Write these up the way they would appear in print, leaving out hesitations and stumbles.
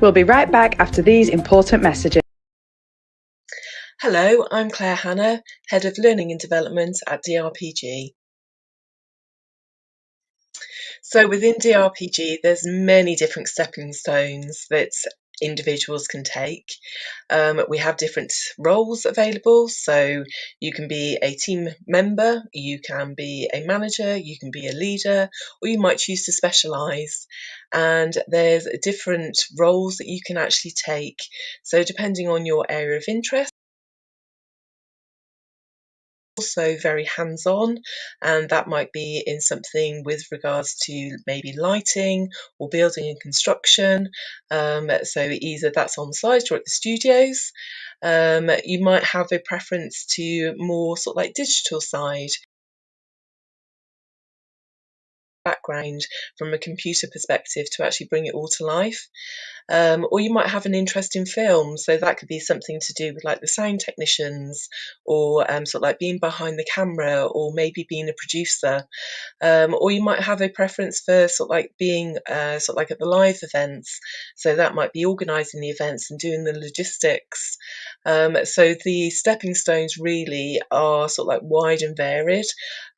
We'll be right back after these important messages. Hello, I'm Claire Hannah, Head of Learning and Development at DRPG. So within DRPG, there's many different stepping stones that individuals can take. We have different roles available, so you can be a team member, you can be a manager, you can be a leader, or you might choose to specialise. And there's different roles that you can actually take. So depending on your area of interest, also very hands-on, and that might be in something with regards to maybe lighting or building and construction. So either that's on site or at the studios. You might have a preference to more sort of like digital side background from a computer perspective to actually bring it all to life. Or you might have an interest in film, so that could be something to do with like the sound technicians, or sort of like being behind the camera, or maybe being a producer. Or you might have a preference for sort of like being sort of like at the live events, so that might be organising the events and doing the logistics. So the stepping stones really are sort of like wide and varied.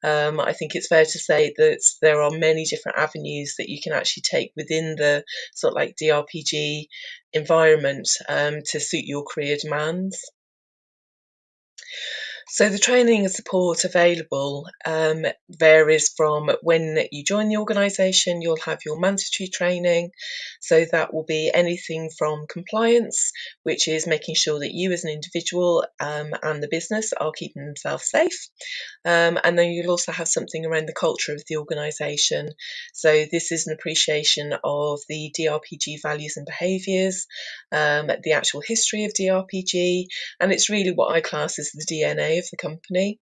I think it's fair to say that there are many different avenues that you can actually take within the sort of like DRPG environment to suit your career demands. So the training and support available varies from when you join the organisation. You'll have your mandatory training, so that will be anything from compliance, which is making sure that you as an individual and the business are keeping themselves safe. And then you'll also have something around the culture of the organisation. So this is an appreciation of the DRPG values and behaviours, the actual history of DRPG, and it's really what I class as the DNA of the company.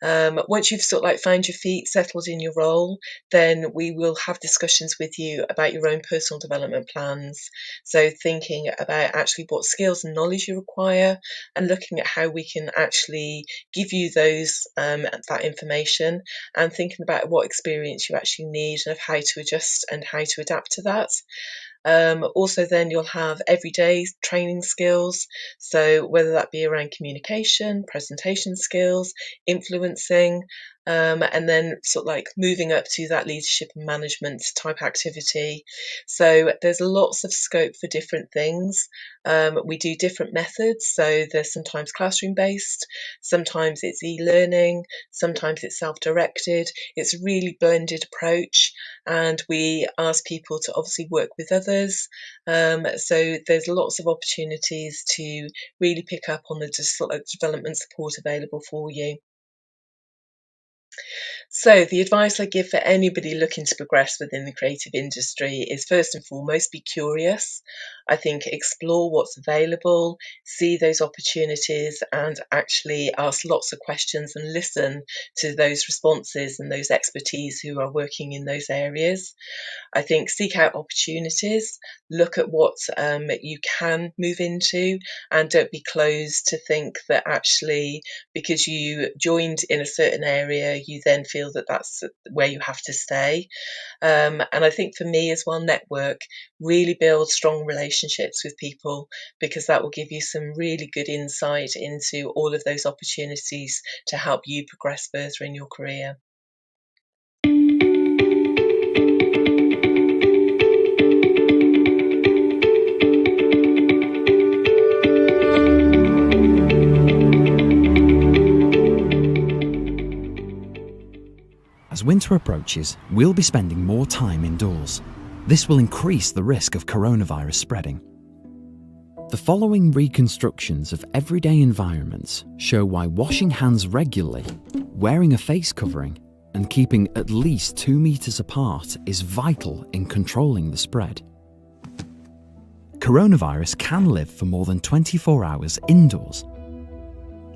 Once you've sort of like found your feet, settled in your role, then we will have discussions with you about your own personal development plans. So thinking about actually what skills and knowledge you require, and looking at how we can actually give you those that information, and thinking about what experience you actually need and of how to adjust and how to adapt to that. Also then you'll have everyday training skills, so whether that be around communication, presentation skills, influencing, and then sort of like moving up to that leadership and management type activity. So there's lots of scope for different things. We do different methods, so there's sometimes classroom based, sometimes it's e-learning, sometimes it's self-directed. It's a really blended approach, and we ask people to obviously work with others. So there's lots of opportunities to really pick up on the development support available for you. So the advice I give for anybody looking to progress within the creative industry is, first and foremost, be curious. I think explore what's available, see those opportunities, and actually ask lots of questions and listen to those responses and those expertise who are working in those areas. I think seek out opportunities, look at what you can move into, and don't be closed to think that actually because you joined in a certain area, you then feel that that's where you have to stay. And I think for me as well, network, really build strong relationships with people, because that will give you some really good insight into all of those opportunities to help you progress further in your career. As winter approaches, we'll be spending more time indoors. This will increase the risk of coronavirus spreading. The following reconstructions of everyday environments show why washing hands regularly, wearing a face covering, and keeping at least 2 meters apart is vital in controlling the spread. Coronavirus can live for more than 24 hours indoors.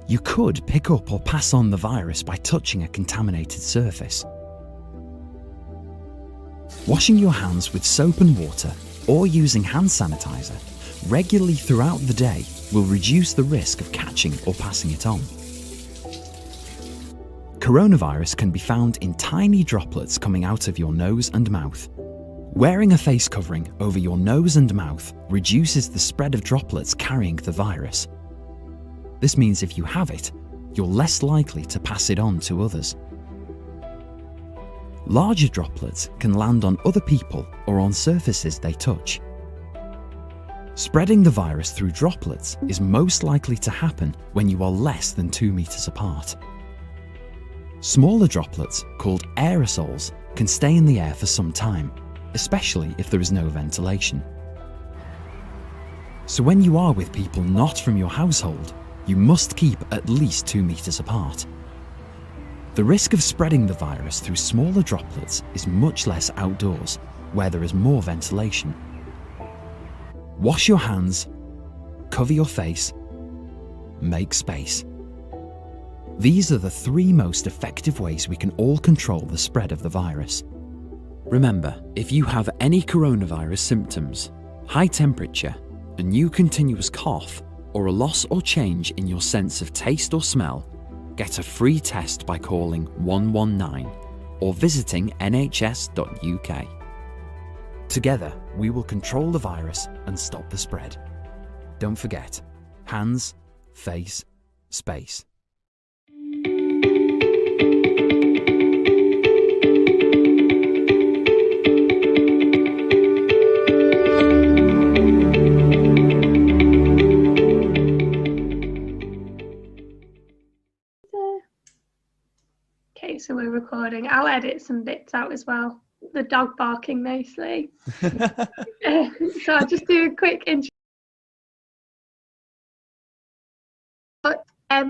You could pick up or pass on the virus by touching a contaminated surface. Washing your hands with soap and water or using hand sanitizer regularly throughout the day will reduce the risk of catching or passing it on. Coronavirus can be found in tiny droplets coming out of your nose and mouth. Wearing a face covering over your nose and mouth reduces the spread of droplets carrying the virus. This means if you have it, you're less likely to pass it on to others. Larger droplets can land on other people or on surfaces they touch. Spreading the virus through droplets is most likely to happen when you are less than 2 meters apart. Smaller droplets, called aerosols, can stay in the air for some time, especially if there is no ventilation. So when you are with people not from your household, you must keep at least 2 meters apart. The risk of spreading the virus through smaller droplets is much less outdoors, where there is more ventilation. Wash your hands, cover your face, make space. These are the 3 most effective ways we can all control the spread of the virus. Remember, if you have any coronavirus symptoms, high temperature, a new continuous cough, or a loss or change in your sense of taste or smell, get a free test by calling 119 or visiting nhs.uk. Together, we will control the virus and stop the spread. Don't forget, hands, face, space. Okay, so we're recording. I'll edit some bits out as well. The dog barking mostly. So I'll just do a quick intro.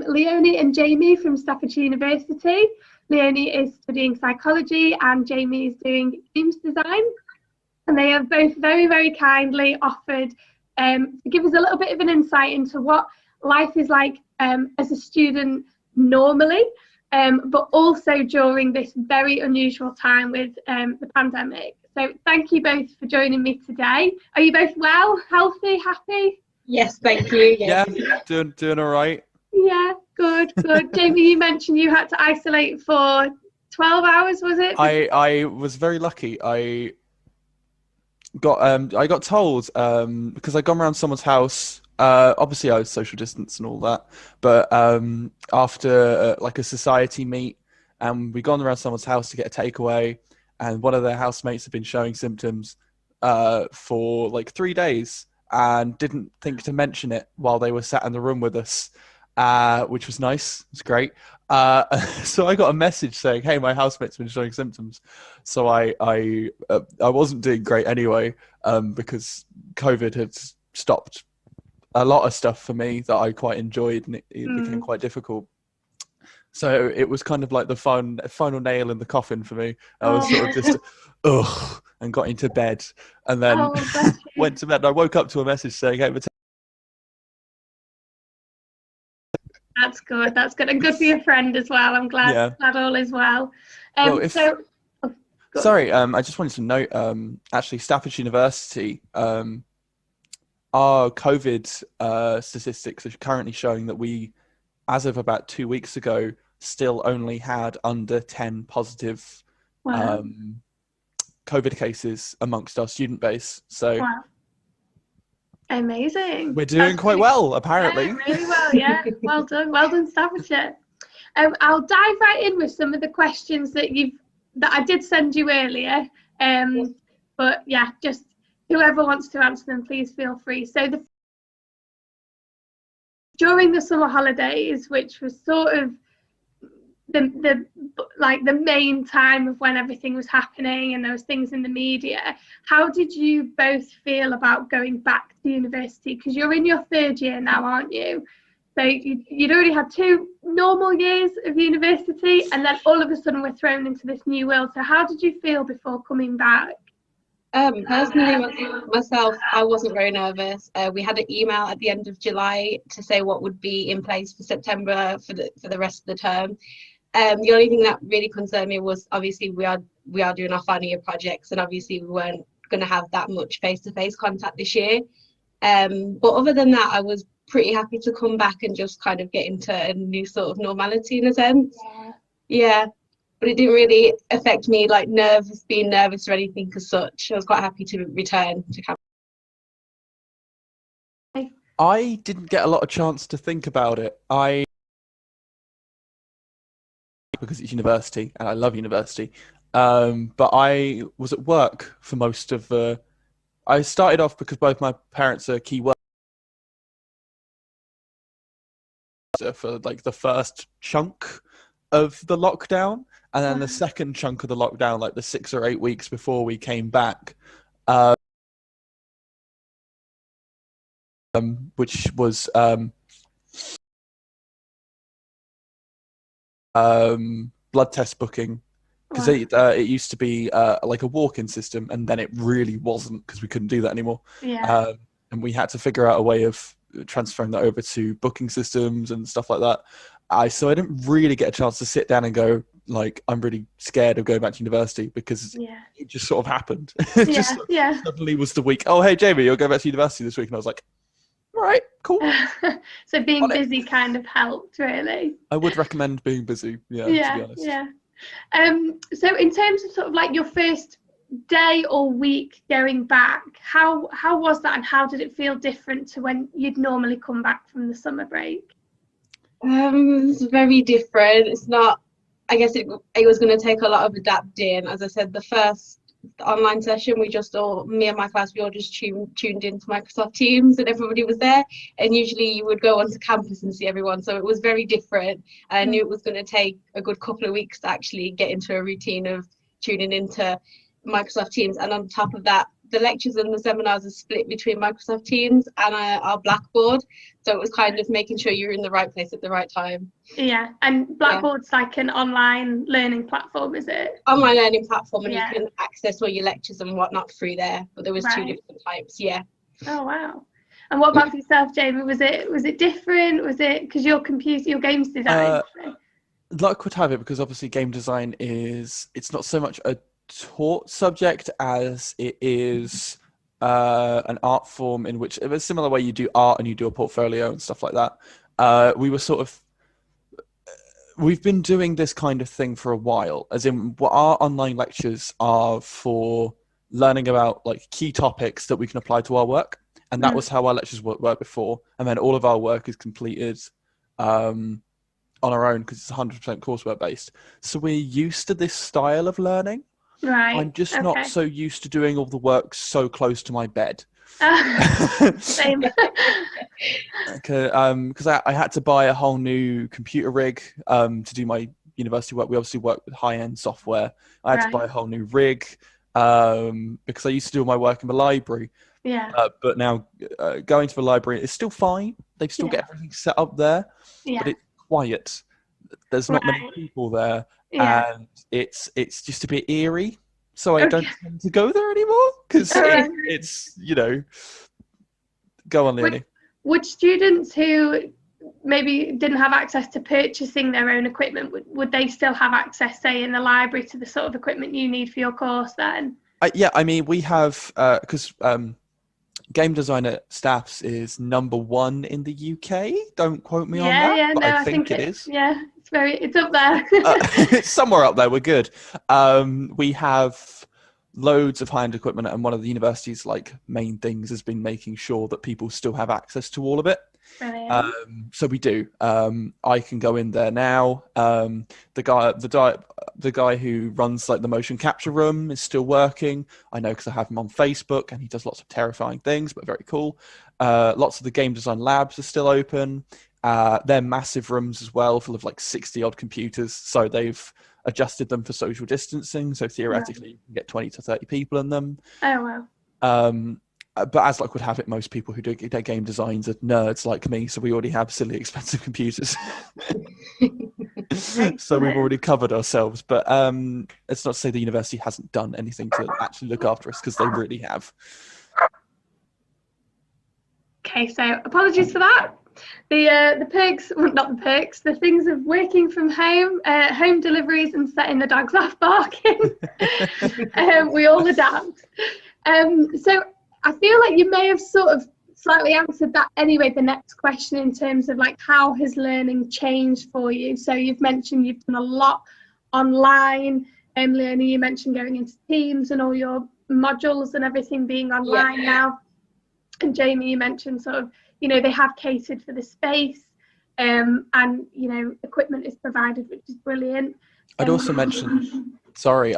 Leonie and Jamie from Staffordshire University. Leonie is studying psychology and Jamie is doing games design. And they have both very, very kindly offered to give us a little bit of an insight into what life is like as a student normally, but also during this very unusual time with the pandemic. So thank you both for joining me today. Are you both well, healthy, happy? Yes, thank you. Yes. Yeah, doing all right. Yeah, good. Jamie, you mentioned you had to isolate for 12 hours, was it? I was very lucky. I got told because I'd gone around someone's house. Obviously, I was social distance and all that, but after like a society meet, and we'd gone around someone's house to get a takeaway, and one of their housemates had been showing symptoms for like 3 days, and didn't think to mention it while they were sat in the room with us, which was nice. It was great. So I got a message saying, "Hey, my housemate's been showing symptoms." So I wasn't doing great anyway, because COVID had stopped a lot of stuff for me that I quite enjoyed, and it became quite difficult. So it was kind of like the final nail in the coffin for me. I was sort of just and got into bed, and then went to bed. And I woke up to a message saying, "Hey, That's good, and good for your friend as well. I'm glad all is well. Sorry, I just wanted to note, actually, Staffordshire University, our COVID statistics are currently showing that we, as of about 2 weeks ago, still only had under 10 positive COVID cases amongst our student base. So amazing. We're doing quite well, apparently. Yeah, really well, yeah. Well done, Staffordshire. I'll dive right in with some of the questions that I did send you earlier. But yeah, just whoever wants to answer them, please feel free. So during the summer holidays, which was sort of the main time of when everything was happening and there was things in the media, how did you both feel about going back to university? Because you're in your 3rd year now, aren't you? So you'd already had 2 normal years of university, and then all of a sudden we're thrown into this new world. So how did you feel before coming back? Personally, myself, I wasn't very nervous. We had an email at the end of July to say what would be in place for September for the rest of the term. The only thing that really concerned me was, obviously we are doing our final year projects, and obviously we weren't going to have that much face-to-face contact this year. But other than that, I was pretty happy to come back and just kind of get into a new sort of normality in a sense. Yeah, but it didn't really affect me, like being nervous or anything as such. I was quite happy to return to campus. I didn't get a lot of chance to think about it. Because it's university and I love university. But I was at work for most of the. I started off because both my parents are key workers for like the first chunk of the lockdown, and then the second chunk of the lockdown, like the 6 or 8 weeks before we came back, which was blood test booking, because it used to be like a walk-in system, and then it really wasn't because we couldn't do that anymore. And we had to figure out a way of transferring that over to booking systems and stuff like that. So I didn't really get a chance to sit down and go, like, I'm really scared of going back to university, because it just sort of happened. Suddenly was the week, oh, hey, Jamie, you're going back to university this week. And I was like, all right, cool. So being busy kind of helped, really. I would recommend being busy, to be honest. So in terms of sort of like your first day or week going back, how was that, and how did it feel different to when you'd normally come back from the summer break? It's very different. It's not, I guess it was going to take a lot of adapting. As I said, the first online session, me and my class, we all just tuned into Microsoft Teams, and everybody was there, and usually you would go onto campus and see everyone, so it was very different. I knew it was going to take a good couple of weeks to actually get into a routine of tuning into Microsoft Teams, and on top of that, the lectures and the seminars are split between Microsoft Teams and our Blackboard, so it was kind of making sure you're in the right place at the right time. And Blackboard's like an online learning platform, is it? Online learning platform, and you can access all your lectures and whatnot through there, but there was 2 different types. Oh wow. And what about for yourself, Jamie? Was it different? Was it because your games design? Luck would have it, because obviously game design it's not so much a taught subject as it is an art form, in which, in a similar way you do art and you do a portfolio and stuff like that. We've been doing this kind of thing for a while, as in our online lectures are for learning about like key topics that we can apply to our work, and that was how our lectures worked before. And then all of our work is completed on our own, because it's 100% coursework based. So we're used to this style of learning. I'm just not so used to doing all the work so close to my bed. Same. Because I had to buy a whole new computer rig to do my university work. We obviously work with high-end software. I had to buy a whole new rig because I used to do all my work in the library. But now going to the library is still fine. They've still got everything set up there, but it's quiet. There's not many people there. And it's just a bit eerie, so I don't tend to go there anymore, because it's go on, Leonie. Would students who maybe didn't have access to purchasing their own equipment, would they still have access, say, in the library, to the sort of equipment you need for your course then? I mean, we have, because game design at Staffs is #1 in the UK. Don't quote me on that, but I think it is. It's up there. It's somewhere up there. We're good. We have loads of high-end equipment, and one of the university's like main things has been making sure that people still have access to all of it. So we do. I can go in there now. The guy who runs like the motion capture room is still working. I know, because I have him on Facebook, and he does lots of terrifying things, but very cool. Lots of the game design labs are still open. They're massive rooms as well, full of like 60 odd computers. So they've adjusted them for social distancing. So theoretically, you can get 20 to 30 people in them. Oh, wow. But as luck would have it, most people who do game designs are nerds like me. So we already have silly expensive computers. So we've already covered ourselves. But it's not to say the university hasn't done anything to actually look after us, because they really have. Okay, so apologies for that. The perks, well, not the perks, the things of working from home, home deliveries and setting the dogs off barking. We all adapt. So I feel like you may have sort of slightly answered that anyway, the next question, in terms of like, how has learning changed for you? So you've mentioned you've done a lot online. Leonie, you mentioned going into Teams and all your modules and everything being online now. And Jamie, you mentioned sort of, you know, they have catered for the space, and, you know, equipment is provided, which is brilliant. I'd also mention, sorry,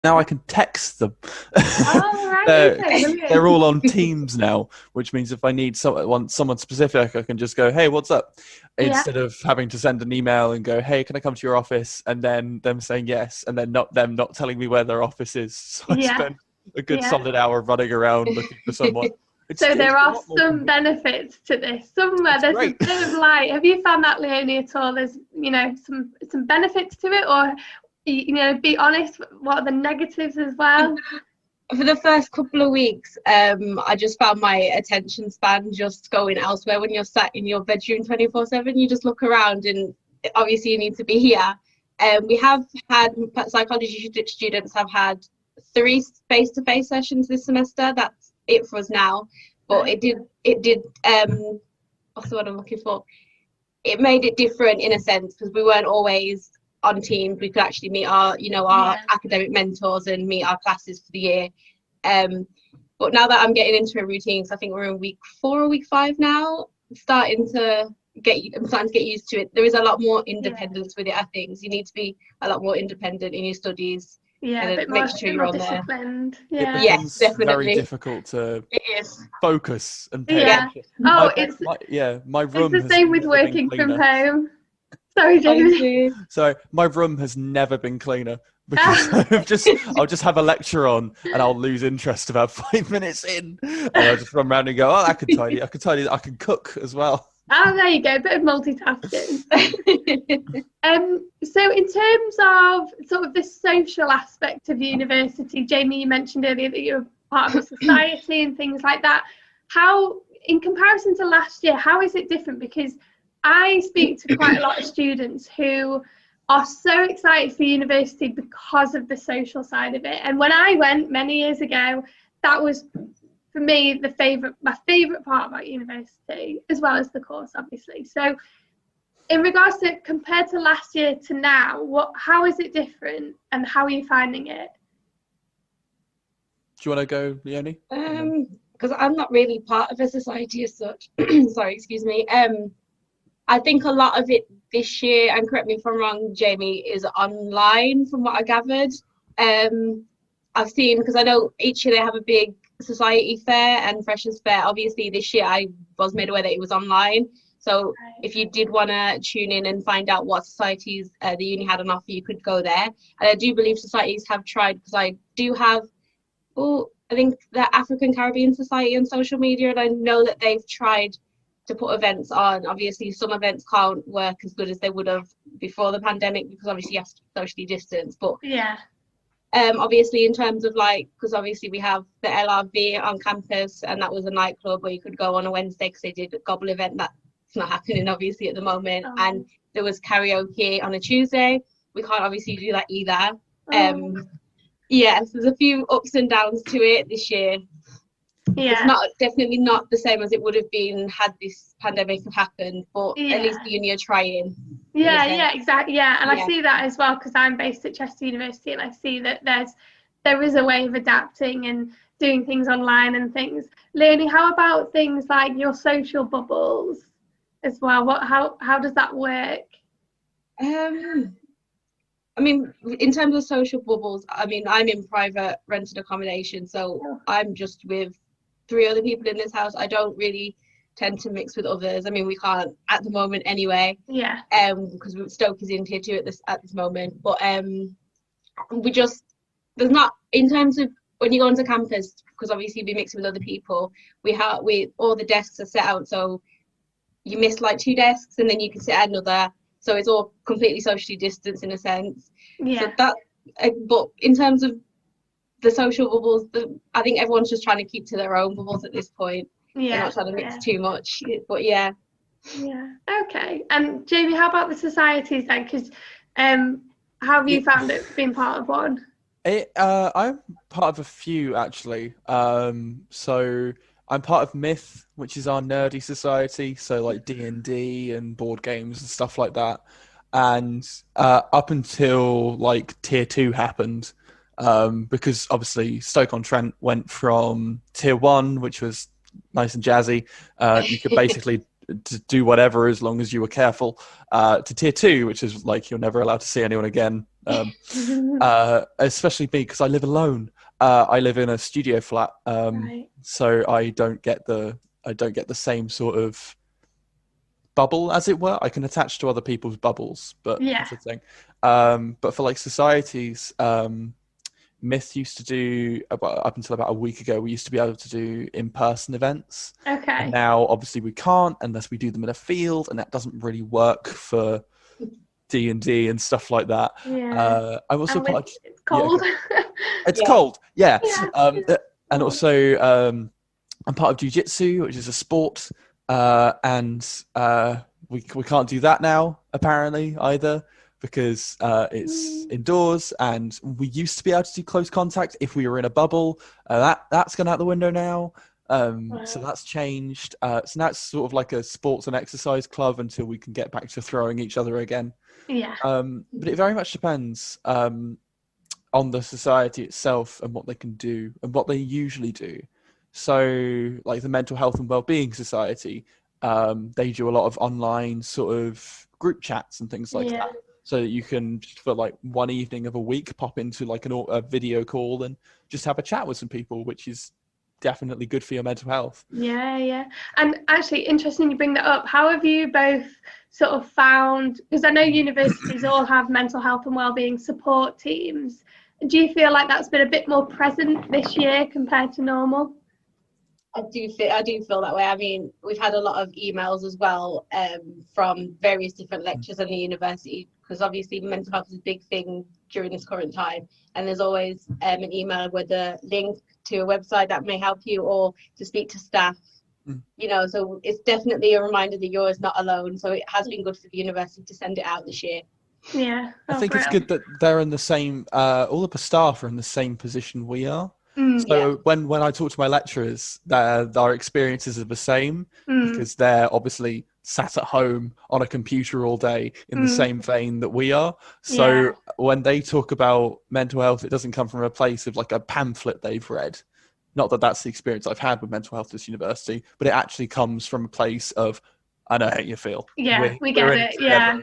now I can text them. Oh, right, they're all on Teams now, which means if I need someone specific, I can just go, hey, what's up? Instead of having to send an email and go, hey, can I come to your office? And then them saying yes, and then them not telling me where their office is. So I spent a good solid hour running around looking for someone. So there are some benefits to this. Somewhere there's a bit of light. Have you found that, Leonie, at all? There's, you know, some benefits to it, or, you know, be honest, what are the negatives as well? For the first couple of weeks, I just found my attention span just going elsewhere. When you're sat in your bedroom 24/7, you just look around, and obviously you need to be here. We have had psychology students have had 3 face-to-face sessions this semester. That's it for us now, but it did what's the word I'm looking for? It made it different in a sense, because we weren't always on Teams. We could actually meet our academic mentors and meet our classes for the year. But now that I'm getting into a routine, so I think we're in week 4 or week 5 now, I'm starting to get used to it. There is a lot more independence with it, I think. So you need to be a lot more independent in your studies. Yeah, a bit more, disciplined. Yeah. Yes, definitely. Very difficult to focus and pay attention. Oh, my room. It's the same with working from home. Sorry, Jamie. So my room has never been cleaner, because I'll just have a lecture on and I'll lose interest about 5 minutes in, and I'll just run around and go, oh, I can tidy, I can cook as well. Oh, there you go, a bit of multitasking. So in terms of sort of the social aspect of university, Jamie, you mentioned earlier that you're part of a society and things like that. How, in comparison to last year, how is it different? Because I speak to quite a lot of students who are so excited for university because of the social side of it. And when I went many years ago, that was, for me, my favourite part about university, as well as the course, obviously. So in regards to, compared to last year to now, how is it different, and how are you finding it? Do you want to go, Leonie? Because I'm not really part of a society as such. Sorry, excuse me. I think a lot of it this year, and correct me if I'm wrong, Jamie, is online from what I gathered. I've seen, because I know each year they have a big society fair and freshers fair. Obviously this year I was made aware that it was online. So if you did want to tune in and find out what societies the uni had on offer, you could go there. And I do believe societies have tried, because I do have, I think the African Caribbean Society on social media, and I know that they've tried to put events on. Obviously some events can't work as good as they would have before the pandemic, because obviously you have to socially distance, but obviously in terms of because obviously we have the LRV on campus, and that was a nightclub where you could go on a Wednesday, because they did a gobble event. That's not happening obviously at the moment. And there was karaoke on a Tuesday. We can't obviously do that either. Yes, there's a few ups and downs to it this year. It's definitely not the same as it would have been had this pandemic have happened, but at least the uni are trying. Exactly. And I see that as well, because I'm based at Chester University, and I see that there is a way of adapting and doing things online and things. Leonie, how about things like your social bubbles as well? How does that work? I mean, in terms of social bubbles, I mean, I'm in private rented accommodation, so I'm just with 3 other people in this house. I don't really tend to mix with others. I mean, we can't at the moment anyway. Because Stoke is in tier 2 at this moment. But there's not, in terms of when you go onto campus, because obviously you'll be mixing with other people, all the desks are set out, so you miss 2 desks and then you can sit at another. So it's all completely socially distanced in a sense. So that, but in terms of the social bubbles, I think everyone's just trying to keep to their own bubbles at this point. They're not trying to mix too much. But okay. And Jamie, how about the societies then? Because how have you found it being part of one? I'm part of a few actually. So I'm part of Myth, which is our nerdy society. So like D&D and board games and stuff like that. and up until like tier 2 happened, because obviously Stoke-on-Trent went from tier 1, which was nice and jazzy, you could basically do whatever as long as you were careful, to tier 2, which is like you're never allowed to see anyone again, especially me because I live alone. I live in a studio flat, Right. so I don't get the same sort of bubble, as it were. I can attach to other people's bubbles, but Yeah. that's the thing. But for like societies, Myth used to do, up until about a week ago, we used to be able to do in-person events. Okay. And now obviously we can't unless we do them in a field, and that doesn't really work for D&D and stuff like that. Yeah. I'm also part of, It's cold. it's Yeah. cold, yeah. Yeah. And also I'm part of jiu-jitsu, which is a sport, and we can't do that now apparently either, because it's indoors, and we used to be able to do close contact if we were in a bubble. That's gone out the window now. So that's changed. So now it's sort of like a sports and exercise club until we can get back to throwing each other again. Yeah. But it very much depends on the society itself and what they can do and what they usually do. So like the Mental Health and Wellbeing Society, they do a lot of online sort of group chats and things like that. So that you can, just for like one evening of a week, pop into like a video call and just have a chat with some people, which is definitely good for your mental health. Yeah. And actually, interesting you bring that up. How have you both sort of found, because I know universities all have mental health and wellbeing support teams. Do you feel like that's been a bit more present this year compared to normal? I do feel that way. I mean, we've had a lot of emails as well, from various different lecturers in the university, because obviously mental health is a big thing during this current time, and there's always an email with a link to a website that may help you, or to speak to staff. You know, so it's definitely a reminder that you're not alone. So it has been good for the university to send it out this year. Yeah. I think it's good that they're in the same, all of the staff are in the same position we are. So when I talk to my lecturers, their experiences are the same, because they're obviously sat at home on a computer all day in the same vein that we are. So when they talk about mental health, it doesn't come from a place of like a pamphlet they've read. Not that that's the experience I've had with mental health at this university, but it actually comes from a place of, I know how you feel. Yeah, we get it. Yeah.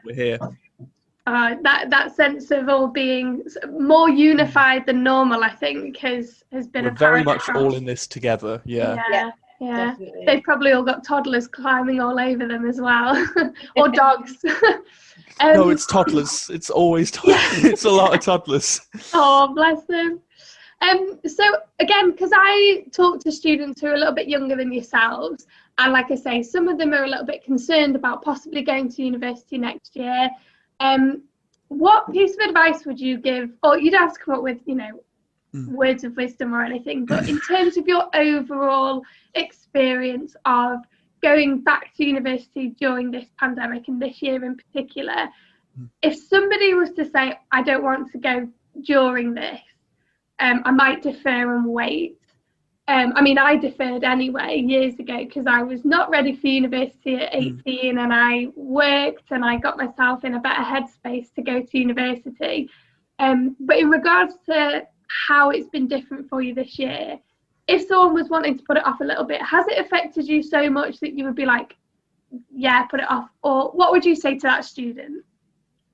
We're here. That sense of all being more unified than normal, I think, has been We're very much all in this together. Yeah. Definitely. They've probably all got toddlers climbing all over them as well, or dogs. No, it's toddlers. It's always toddlers. It's a lot of toddlers. Oh, bless them. So again, because I talk to students who are a little bit younger than yourselves, and like I say, some of them are a little bit concerned about possibly going to university next year. What piece of advice would you give, or you don't have to come up with, words of wisdom or anything, but in terms of your overall experience of going back to university during this pandemic and this year in particular, if somebody was to say, I don't want to go during this, I might defer and wait. I mean, I deferred anyway years ago because I was not ready for university at 18, and I worked and I got myself in a better headspace to go to university. But in regards to how it's been different for you this year, if someone was wanting to put it off a little bit, has it affected you so much that you would be like, yeah, put it off? Or what would you say to that student?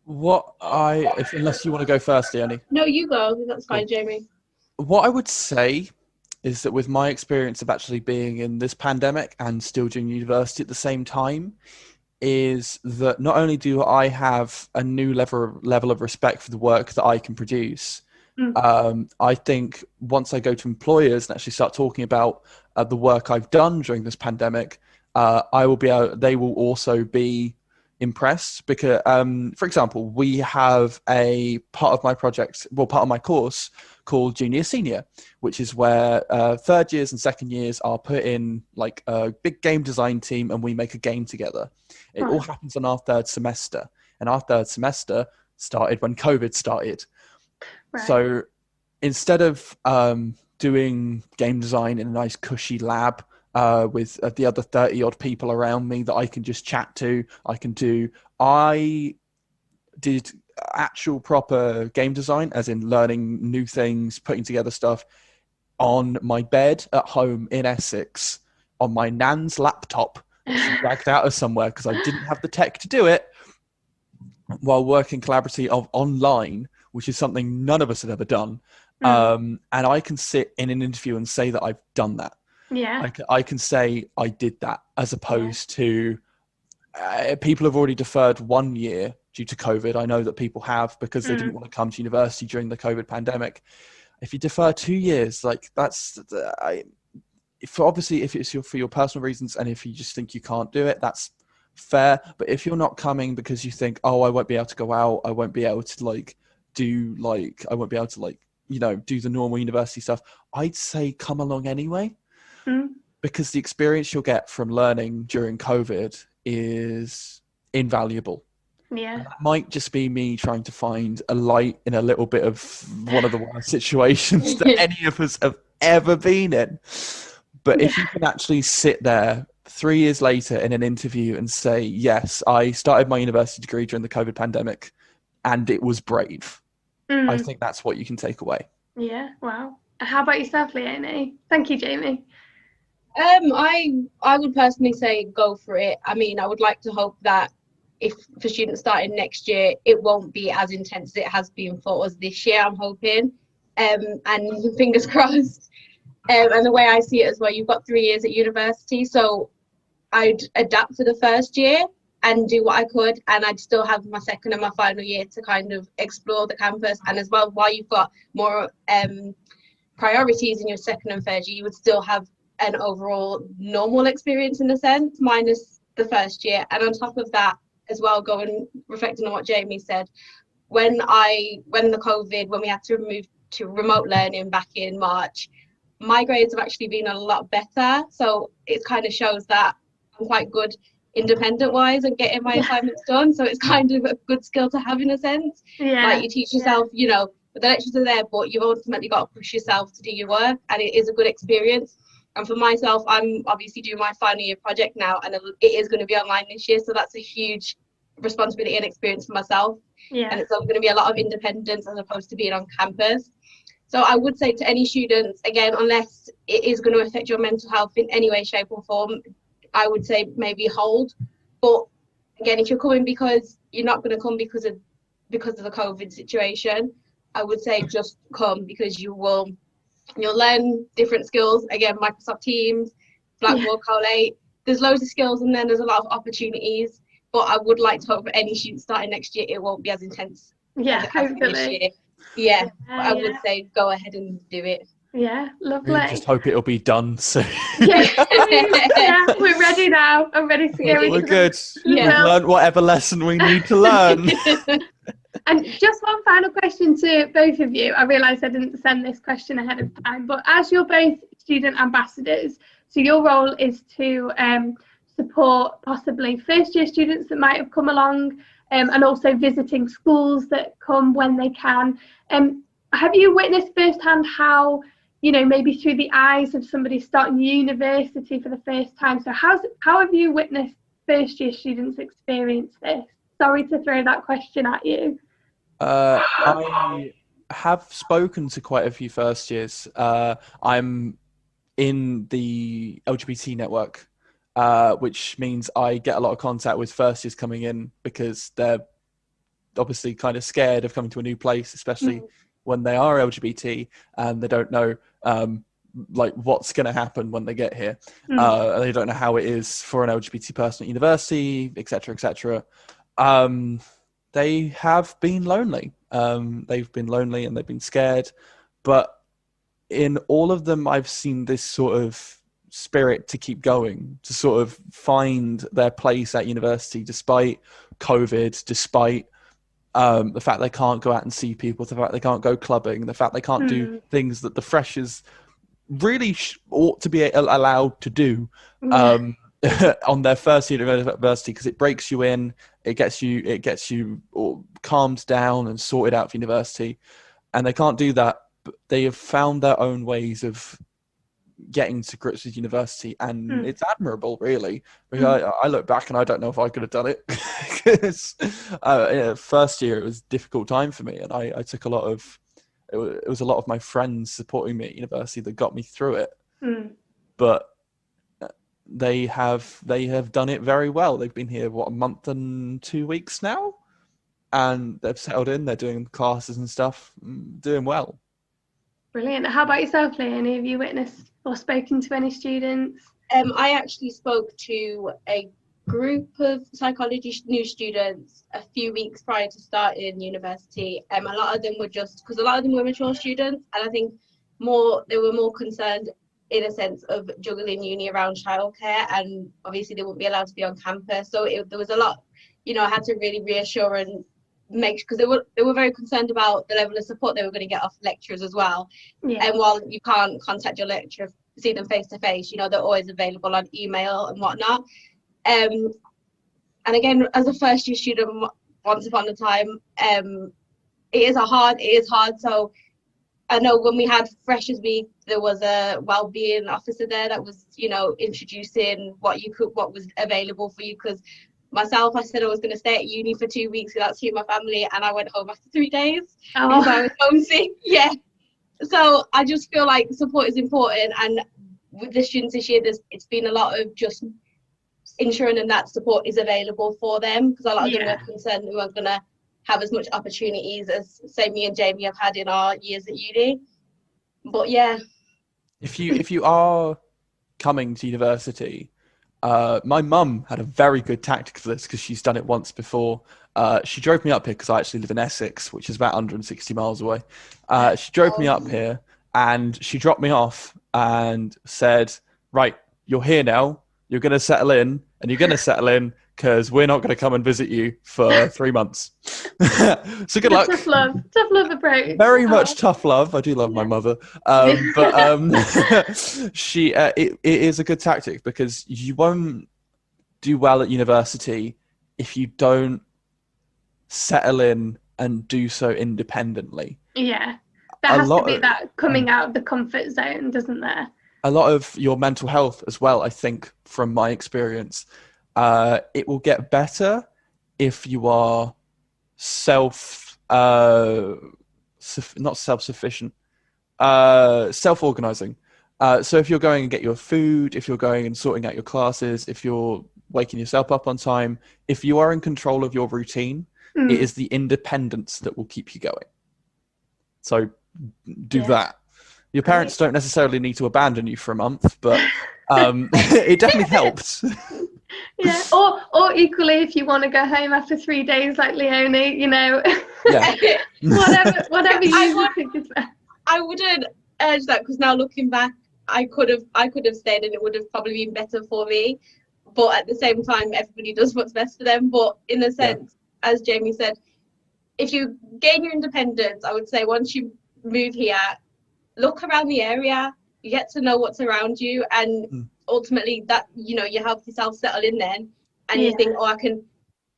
Unless you want to go first, Leonie. No, you go. That's fine, Jamie. What I would say is that with my experience of actually being in this pandemic and still doing university at the same time, is that not only do I have a new level of respect for the work that I can produce, I think once I go to employers and actually start talking about the work I've done during this pandemic, they will also be impressed, because for example, we have a part of my course called Junior Senior, which is where third years and second years are put in like a big game design team and we make a game together. It all happens on our third semester, and our third semester started when COVID started. So instead of doing game design in a nice cushy lab with the other 30 odd people around me that I can just chat to. I did actual proper game design, as in learning new things, putting together stuff on my bed at home in Essex on my nan's laptop that she dragged out of somewhere because I didn't have the tech to do it, while working collaboratively online, which is something none of us had ever done. And I can sit in an interview and say that I've done that. Yeah. I can say I did that, as opposed to people have already deferred 1 year due to COVID. I know that people have, because they didn't want to come to university during the COVID pandemic. If you defer 2 years, like that's, obviously if it's for your personal reasons, and if you just think you can't do it, that's fair. But if you're not coming because you think, oh, I won't be able to go out, I won't be able to do the normal university stuff, I'd say come along anyway. Because the experience you'll get from learning during COVID is invaluable. Yeah. And that might just be me trying to find a light in a little bit of one of the worst situations that any of us have ever been in. But if you can actually sit there 3 years later in an interview and say, yes, I started my university degree during the COVID pandemic and it was brave, I think that's what you can take away. Yeah, wow. How about yourself, Leonie? Thank you, Jamie. I would personally say go for it. I mean, I would like to hope that if for students starting next year, it won't be as intense as it has been for us this year, I'm hoping. And fingers crossed. And the way I see it as well, you've got 3 years at university, so I'd adapt for the first year and do what I could, and I'd still have my second and my final year to kind of explore the campus. And as well, while you've got more priorities in your second and third year, you would still have an overall normal experience in a sense, minus the first year. And on top of that as well, reflecting on what Jamie said, when we had to move to remote learning back in March, my grades have actually been a lot better. So it kind of shows that I'm quite good independent wise and getting my assignments done. So it's kind of a good skill to have in a sense. Like you teach yourself, the lectures are there, but you've ultimately got to push yourself to do your work, and it is a good experience. And for myself, I'm obviously doing my final year project now, and it is going to be online this year. So that's a huge responsibility and experience for myself. Yeah. And it's going to be a lot of independence as opposed to being on campus. So I would say to any students, again, unless it is going to affect your mental health in any way, shape or form, I would say maybe hold. But again, if you're coming because you're not going to come because of the COVID situation, I would say just come, because you'll learn different skills. Again, Microsoft Teams, Blackboard, Collate. There's loads of skills, and then there's a lot of opportunities. But I would like to hope for any student starting next year, it won't be as intense. Yeah, hopefully. Yeah, I would say go ahead and do it. Yeah, lovely. We just hope it'll be done soon. Yeah, we're ready now. I'm ready to go. We're good. Yeah. We've learned whatever lesson we need to learn. And just one final question to both of you. I realise I didn't send this question ahead of time, but as you're both student ambassadors, so your role is to support possibly first year students that might have come along, and also visiting schools that come when they can. Have you witnessed firsthand how, maybe through the eyes of somebody starting university for the first time? So how have you witnessed first year students experience this? Sorry to throw that question at you. I have spoken to quite a few first years. I'm in the LGBT network, which means I get a lot of contact with first years coming in, because they're obviously kind of scared of coming to a new place, especially when they are LGBT and they don't know what's going to happen when they get here. They don't know how it is for an LGBT person at university, etc., etc. They have been lonely. They've been lonely and they've been scared. But in all of them, I've seen this sort of spirit to keep going, to sort of find their place at university despite COVID, despite the fact they can't go out and see people, the fact they can't go clubbing, the fact they can't do things that the freshers really ought to be allowed to do on their first year of university, because it breaks you in, it gets you all calmed down and sorted out for university, and they can't do that. But they have found their own ways of getting to grips with university, and it's admirable, really. Because I look back and I don't know if I could have done it. Because first year it was a difficult time for me, and I took a lot of it was a lot of my friends supporting me at university that got me through it. But they have done it very well. They've been here a month and 2 weeks now, and they've settled in. They're doing classes and stuff, doing well. Brilliant. How about yourself, Leonie? Have you witnessed or spoken to any students? I actually spoke to a group of psychology new students a few weeks prior to starting university. A lot of them were because a lot of them were mature students, and I think they were more concerned in a sense of juggling uni around childcare, and obviously they wouldn't be allowed to be on campus. So there was a lot, I had to really reassure and make, because they were very concerned about the level of support they were going to get off lecturers as well. And while you can't contact your lecturer, see them face to face, they're always available on email and whatnot. And again, as a first year student, once upon a time, it is hard. So I know when we had Freshers Week, there was a Wellbeing officer there that was, introducing what was available for you. Because myself, I said I was going to stay at uni for 2 weeks without seeing my family, and I went home after 3 days because I was homesick. Yeah. So I just feel like support is important, and with the students this year, it's been a lot of just ensuring that support is available for them, because a lot of them were concerned we weren't going to have as much opportunities as, say, me and Jamie have had in our years at uni. But yeah, if you are coming to university, my mum had a very good tactic for this, because she's done it once before. She drove me up here because I actually live in Essex, which is about 160 miles away. She drove me up here, and she dropped me off and said, right, you're here now, you're going to settle in, and you're going to settle in because we're not going to come and visit you for 3 months. So good luck. Tough love approach. Very much tough love. I do love my mother. But it is a good tactic, because you won't do well at university if you don't settle in and do so independently. Yeah. There has to be that coming out of the comfort zone, doesn't there? A lot of your mental health as well, I think, from my experience, it will get better if you are self-organizing. So if you're going and get your food, if you're going and sorting out your classes, if you're waking yourself up on time, if you are in control of your routine, it is the independence that will keep you going. So do that. Your parents don't necessarily need to abandon you for a month, but it definitely helps. Yeah, or equally, if you want to go home after 3 days like Leonie, Yeah. whatever you think is best. I wouldn't urge that, because now looking back, I could have stayed, and it would have probably been better for me. But at the same time, everybody does what's best for them. But in a sense, as Jamie said, if you gain your independence, I would say once you move here, look around the area, you get to know what's around you, and ultimately that, you help yourself settle in then, and you think, I can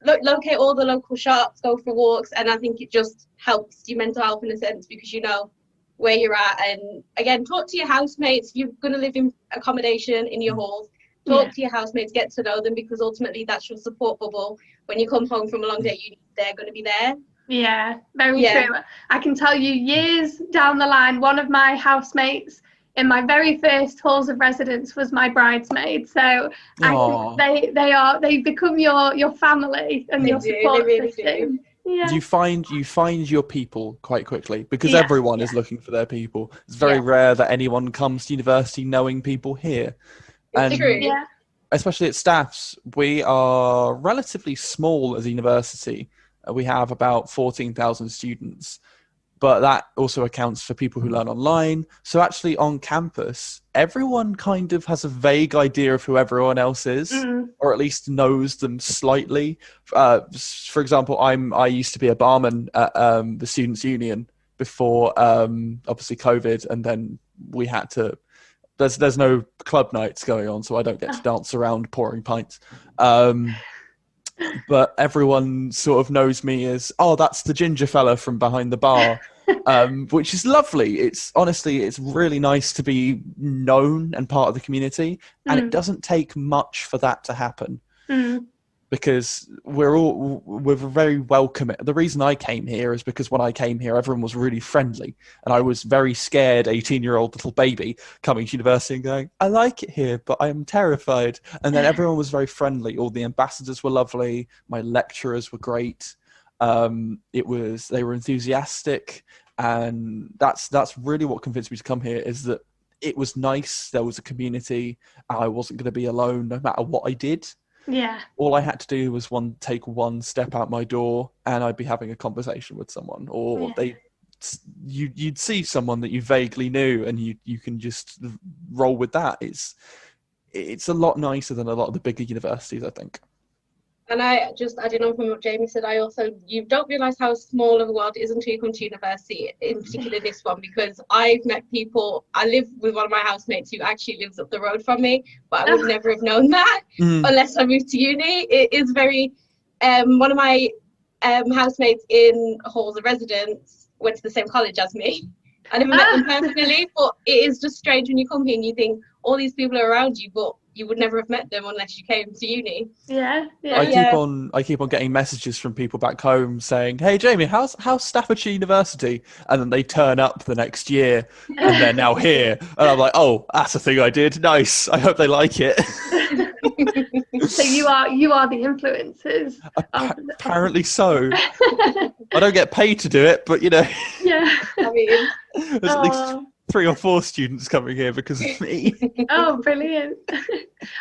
locate all the local shops, go for walks, and I think it just helps your mental health in a sense, because you know where you're at. And again, talk to your housemates. If you're going to live in accommodation in your halls, talk to your housemates, get to know them, because ultimately that's your support bubble. When you come home from a long day, they're going to be there. Yeah, very true. I can tell you, years down the line, one of my housemates in my very first halls of residence was my bridesmaid. So I think they become your family and your support system. Yeah. You find your people quite quickly, because everyone is looking for their people. It's very rare that anyone comes to university knowing people here. It's true. Yeah. Especially at staffs, we are relatively small as a university. We have about 14,000 students, but that also accounts for people who learn online. So actually on campus, everyone kind of has a vague idea of who everyone else is, or at least knows them slightly. For example, I used to be a barman at the Students' Union before obviously COVID, and then we had to, there's no club nights going on, so I don't get to dance around pouring pints. but everyone sort of knows me as, oh, that's the ginger fella from behind the bar, which is lovely. It's honestly, it's really nice to be known and part of the community, and it doesn't take much for that to happen. Because we're very welcome. The reason I came here is because when I came here, everyone was really friendly, and I was very scared 18-year-old little baby coming to university and going, I like it here, but I am terrified. And then everyone was very friendly. All the ambassadors were lovely. My lecturers were great. They were enthusiastic, and that's really what convinced me to come here, is that it was nice. There was a community. I wasn't going to be alone no matter what I did. Yeah. All I had to do was take one step out my door, and I'd be having a conversation with someone, or you'd see someone that you vaguely knew, and you can just roll with that. It's a lot nicer than a lot of the bigger universities, I think. And I don't know from what Jamie said, you don't realise how small of a world it is until you come to university, in particular this one, because I've met people. I live with one of my housemates who actually lives up the road from me, but I would never have known that unless I moved to uni. It is very, one of my housemates in halls of residence went to the same college as me. I never met them personally, but it is just strange when you come here and you think all these people are around you, but you would never have met them unless you came to uni. I keep on getting messages from people back home saying, "Hey Jamie, how's Staffordshire University?" And then they turn up the next year and they're now here, and I'm like, "Oh, that's a thing I did. Nice. I hope they like it." So you are the influencers. Apparently so. I don't get paid to do it, but you know. Yeah. I mean, there's at least 3 or 4 students coming here because of me. Oh, brilliant.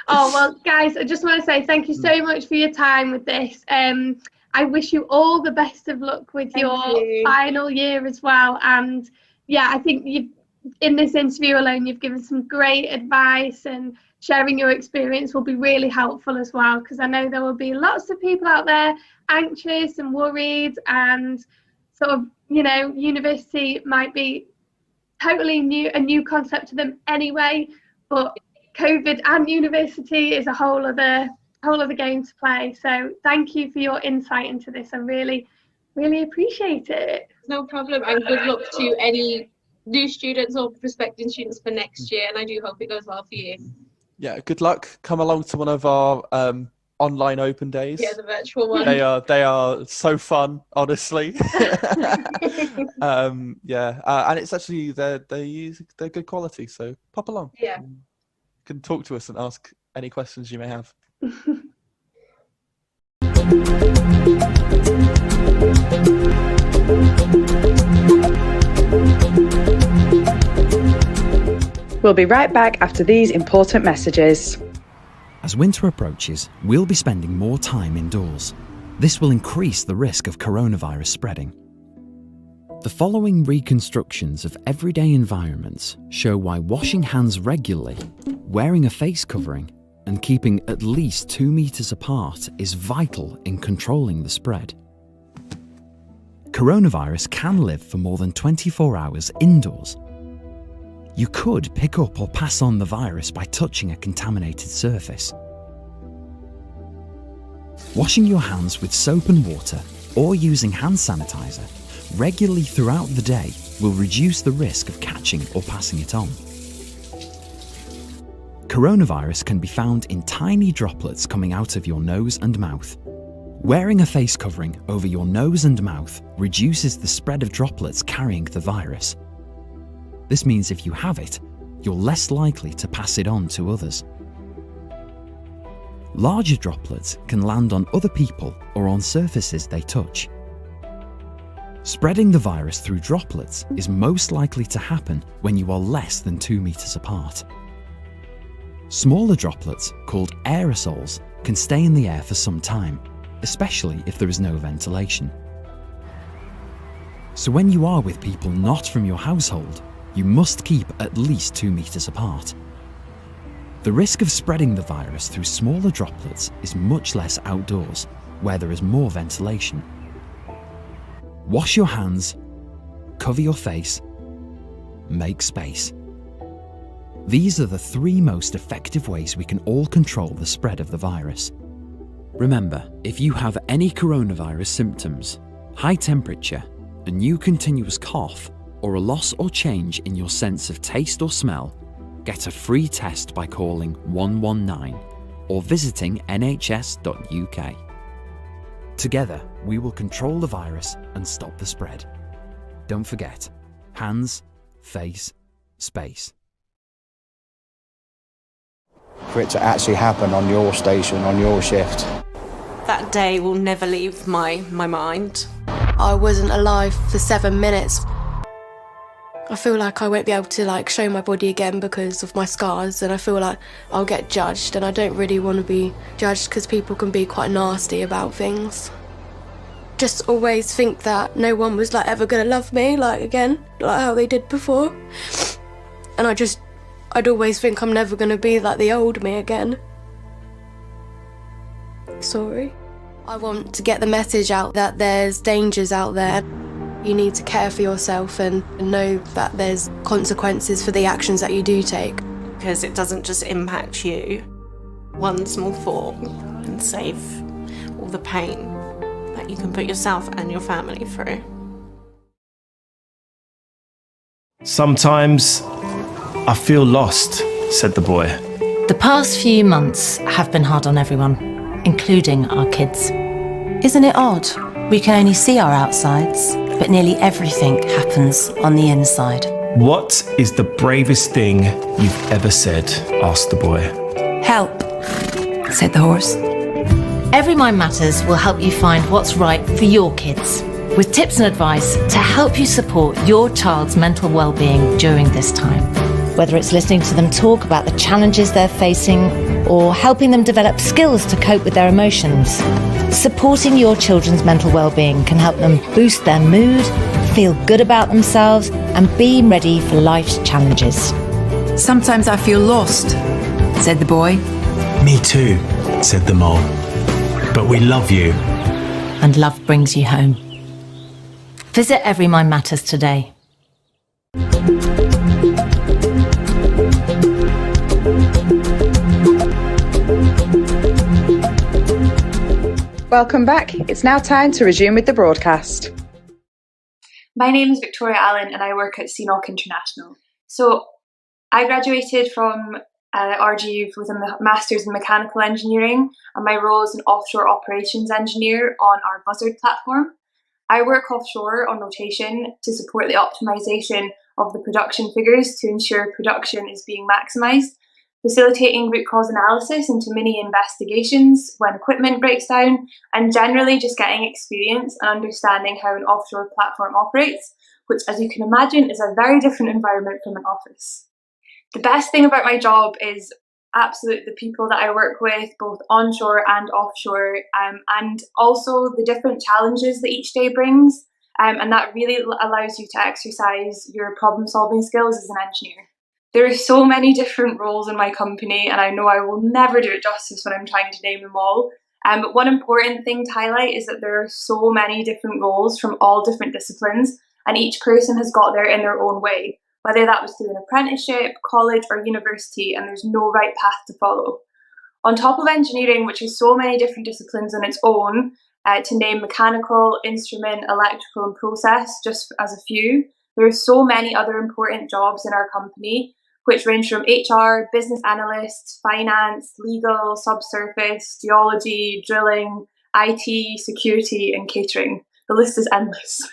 Oh, well, guys, I just want to say thank you so much for your time with this. I wish you all the best of luck with your final year as well. And yeah, I think in this interview alone, you've given some great advice, and sharing your experience will be really helpful as well, because I know there will be lots of people out there anxious and worried, and sort of, university might be totally a new concept to them anyway, but COVID and university is a whole other game to play. So thank you for your insight into this. I really appreciate it. No problem, and good luck to any new students or prospective students for next year, and I do hope it goes well for you. Yeah, good luck. Come along to one of our online open days. Yeah, the virtual one. They are so fun, honestly. And it's actually they're good quality, so pop along. Yeah. You can talk to us and ask any questions you may have. We'll be right back after these important messages. As winter approaches, we'll be spending more time indoors. This will increase the risk of coronavirus spreading. The following reconstructions of everyday environments show why washing hands regularly, wearing a face covering, and keeping at least 2 meters apart is vital in controlling the spread. Coronavirus can live for more than 24 hours indoors. You could pick up or pass on the virus by touching a contaminated surface. Washing your hands with soap and water or using hand sanitizer regularly throughout the day will reduce the risk of catching or passing it on. Coronavirus can be found in tiny droplets coming out of your nose and mouth. Wearing a face covering over your nose and mouth reduces the spread of droplets carrying the virus. This means if you have it, you're less likely to pass it on to others. Larger droplets can land on other people or on surfaces they touch. Spreading the virus through droplets is most likely to happen when you are less than 2 meters apart. Smaller droplets, called aerosols, can stay in the air for some time, especially if there is no ventilation. So when you are with people not from your household, you must keep at least 2 meters apart. The risk of spreading the virus through smaller droplets is much less outdoors, where there is more ventilation. Wash your hands, cover your face, make space. These are the 3 most effective ways we can all control the spread of the virus. Remember, if you have any coronavirus symptoms, high temperature, a new continuous cough, or a loss or change in your sense of taste or smell, get a free test by calling 119 or visiting nhs.uk. Together, we will control the virus and stop the spread. Don't forget, hands, face, space. For it to actually happen on your station, on your shift. That day will never leave my mind. I wasn't alive for 7 minutes. I feel like I won't be able to show my body again because of my scars, and I feel like I'll get judged, and I don't really want to be judged because people can be quite nasty about things. Just always think that no one was ever gonna love me again, like how they did before. And I'd always think I'm never gonna be like the old me again. Sorry. I want to get the message out that there's dangers out there. You need to care for yourself and know that there's consequences for the actions that you do take. Because it doesn't just impact you. One small thought can save all the pain that you can put yourself and your family through. Sometimes I feel lost, said the boy. The past few months have been hard on everyone, including our kids. Isn't it odd? We can only see our outsides, but nearly everything happens on the inside. What is the bravest thing you've ever said? Asked the boy. Help, said the horse. Every Mind Matters will help you find what's right for your kids, with tips and advice to help you support your child's mental well-being during this time. Whether it's listening to them talk about the challenges they're facing or helping them develop skills to cope with their emotions, supporting your children's mental well-being can help them boost their mood, feel good about themselves, and be ready for life's challenges. Sometimes I feel lost, said the boy. Me too, said the mole. But we love you. And love brings you home. Visit Every Mind Matters today. Welcome back. It's now time to resume with the broadcast. My name is Victoria Allen and I work at CNOC International. So I graduated from RGU with a Master's in Mechanical Engineering, and my role is an offshore operations engineer on our Buzzard platform. I work offshore on rotation to support the optimisation of the production figures to ensure production is being maximised, facilitating root cause analysis into mini investigations when equipment breaks down, and generally just getting experience and understanding how an offshore platform operates, which, as you can imagine, is a very different environment from an office. The best thing about my job is absolutely the people that I work with, both onshore and offshore, and also the different challenges that each day brings, and that really allows you to exercise your problem-solving skills as an engineer. There are so many different roles in my company, and I know I will never do it justice when I'm trying to name them all. But one important thing to highlight is that there are so many different roles from all different disciplines, and each person has got there in their own way, whether that was through an apprenticeship, college, or university, and there's no right path to follow. On top of engineering, which has so many different disciplines on its own, to name mechanical, instrument, electrical, and process, just as a few, there are so many other important jobs in our company, which range from HR, business analysts, finance, legal, subsurface, geology, drilling, IT, security, and catering. The list is endless.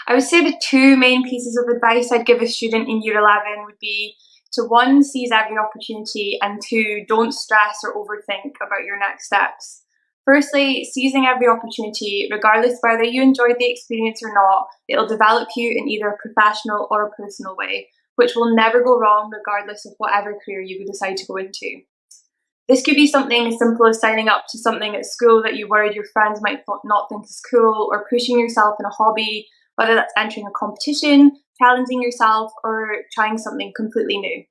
I would say the two main pieces of advice I'd give a student in Year 11 would be to, one, seize every opportunity, and two, don't stress or overthink about your next steps. Firstly, seizing every opportunity, regardless whether you enjoyed the experience or not, it'll develop you in either a professional or a personal way, which will never go wrong regardless of whatever career you decide to go into. This could be something as simple as signing up to something at school that you worried your friends might not think is cool, or pushing yourself in a hobby, whether that's entering a competition, challenging yourself, or trying something completely new.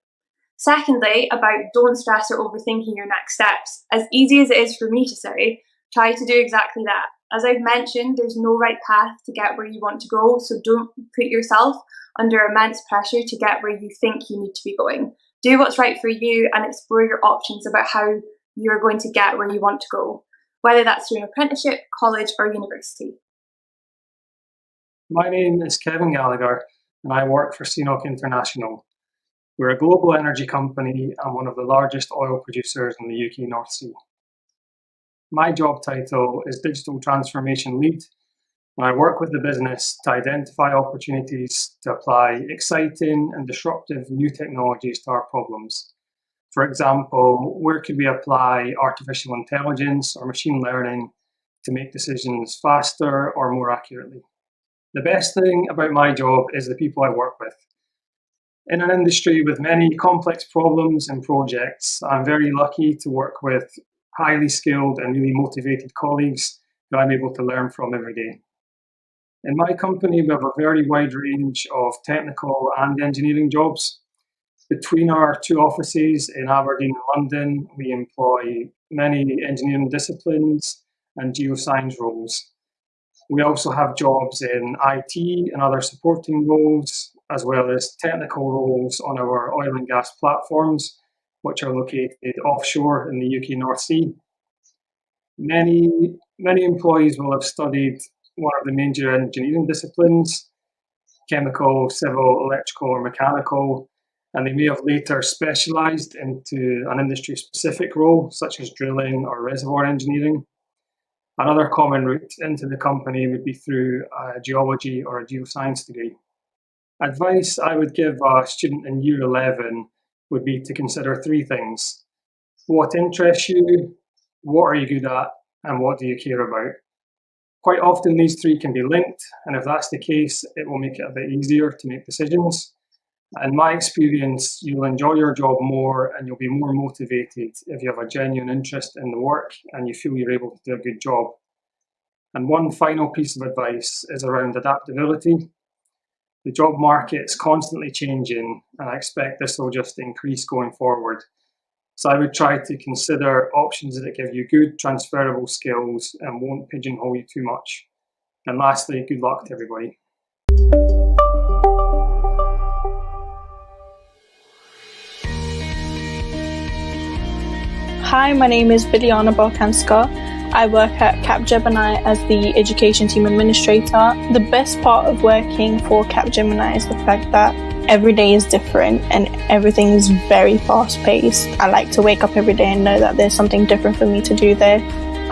Secondly, about don't stress or overthinking your next steps. As easy as it is for me to say, try to do exactly that. As I've mentioned, there's no right path to get where you want to go, so don't put yourself under immense pressure to get where you think you need to be going. Do what's right for you and explore your options about how you're going to get where you want to go, whether that's through an apprenticeship, college or university. My name is Kevin Gallagher and I work for CNOC International. We're a global energy company and one of the largest oil producers in the UK North Sea. My job title is Digital Transformation Lead, and I work with the business to identify opportunities to apply exciting and disruptive new technologies to our problems. For example, where could we apply artificial intelligence or machine learning to make decisions faster or more accurately? The best thing about my job is the people I work with. In an industry with many complex problems and projects, I'm very lucky to work with highly skilled and really motivated colleagues who I'm able to learn from every day. In my company, we have a very wide range of technical and engineering jobs. Between our two offices in Aberdeen and London, we employ many engineering disciplines and geoscience roles. We also have jobs in IT and other supporting roles, as well as technical roles on our oil and gas platforms, which are located offshore in the UK North Sea. Many employees will have studied one of the major engineering disciplines, chemical, civil, electrical or mechanical, and they may have later specialised into an industry-specific role, such as drilling or reservoir engineering. Another common route into the company would be through a geology or a geoscience degree. Advice I would give a student in Year 11 would be to consider three things. What interests you, what are you good at, and what do you care about? Quite often these three can be linked, and if that's the case, it will make it a bit easier to make decisions. In my experience, you'll enjoy your job more and you'll be more motivated if you have a genuine interest in the work and you feel you're able to do a good job. And one final piece of advice is around adaptability. The job market is constantly changing, and I expect this will just increase going forward. So I would try to consider options that give you good transferable skills and won't pigeonhole you too much. And lastly, good luck to everybody. Hi, my name is Biljana Balkanska. I work at Capgemini as the education team administrator. The best part of working for Capgemini is the fact that every day is different and everything is very fast paced. I like to wake up every day and know that there's something different for me to do there.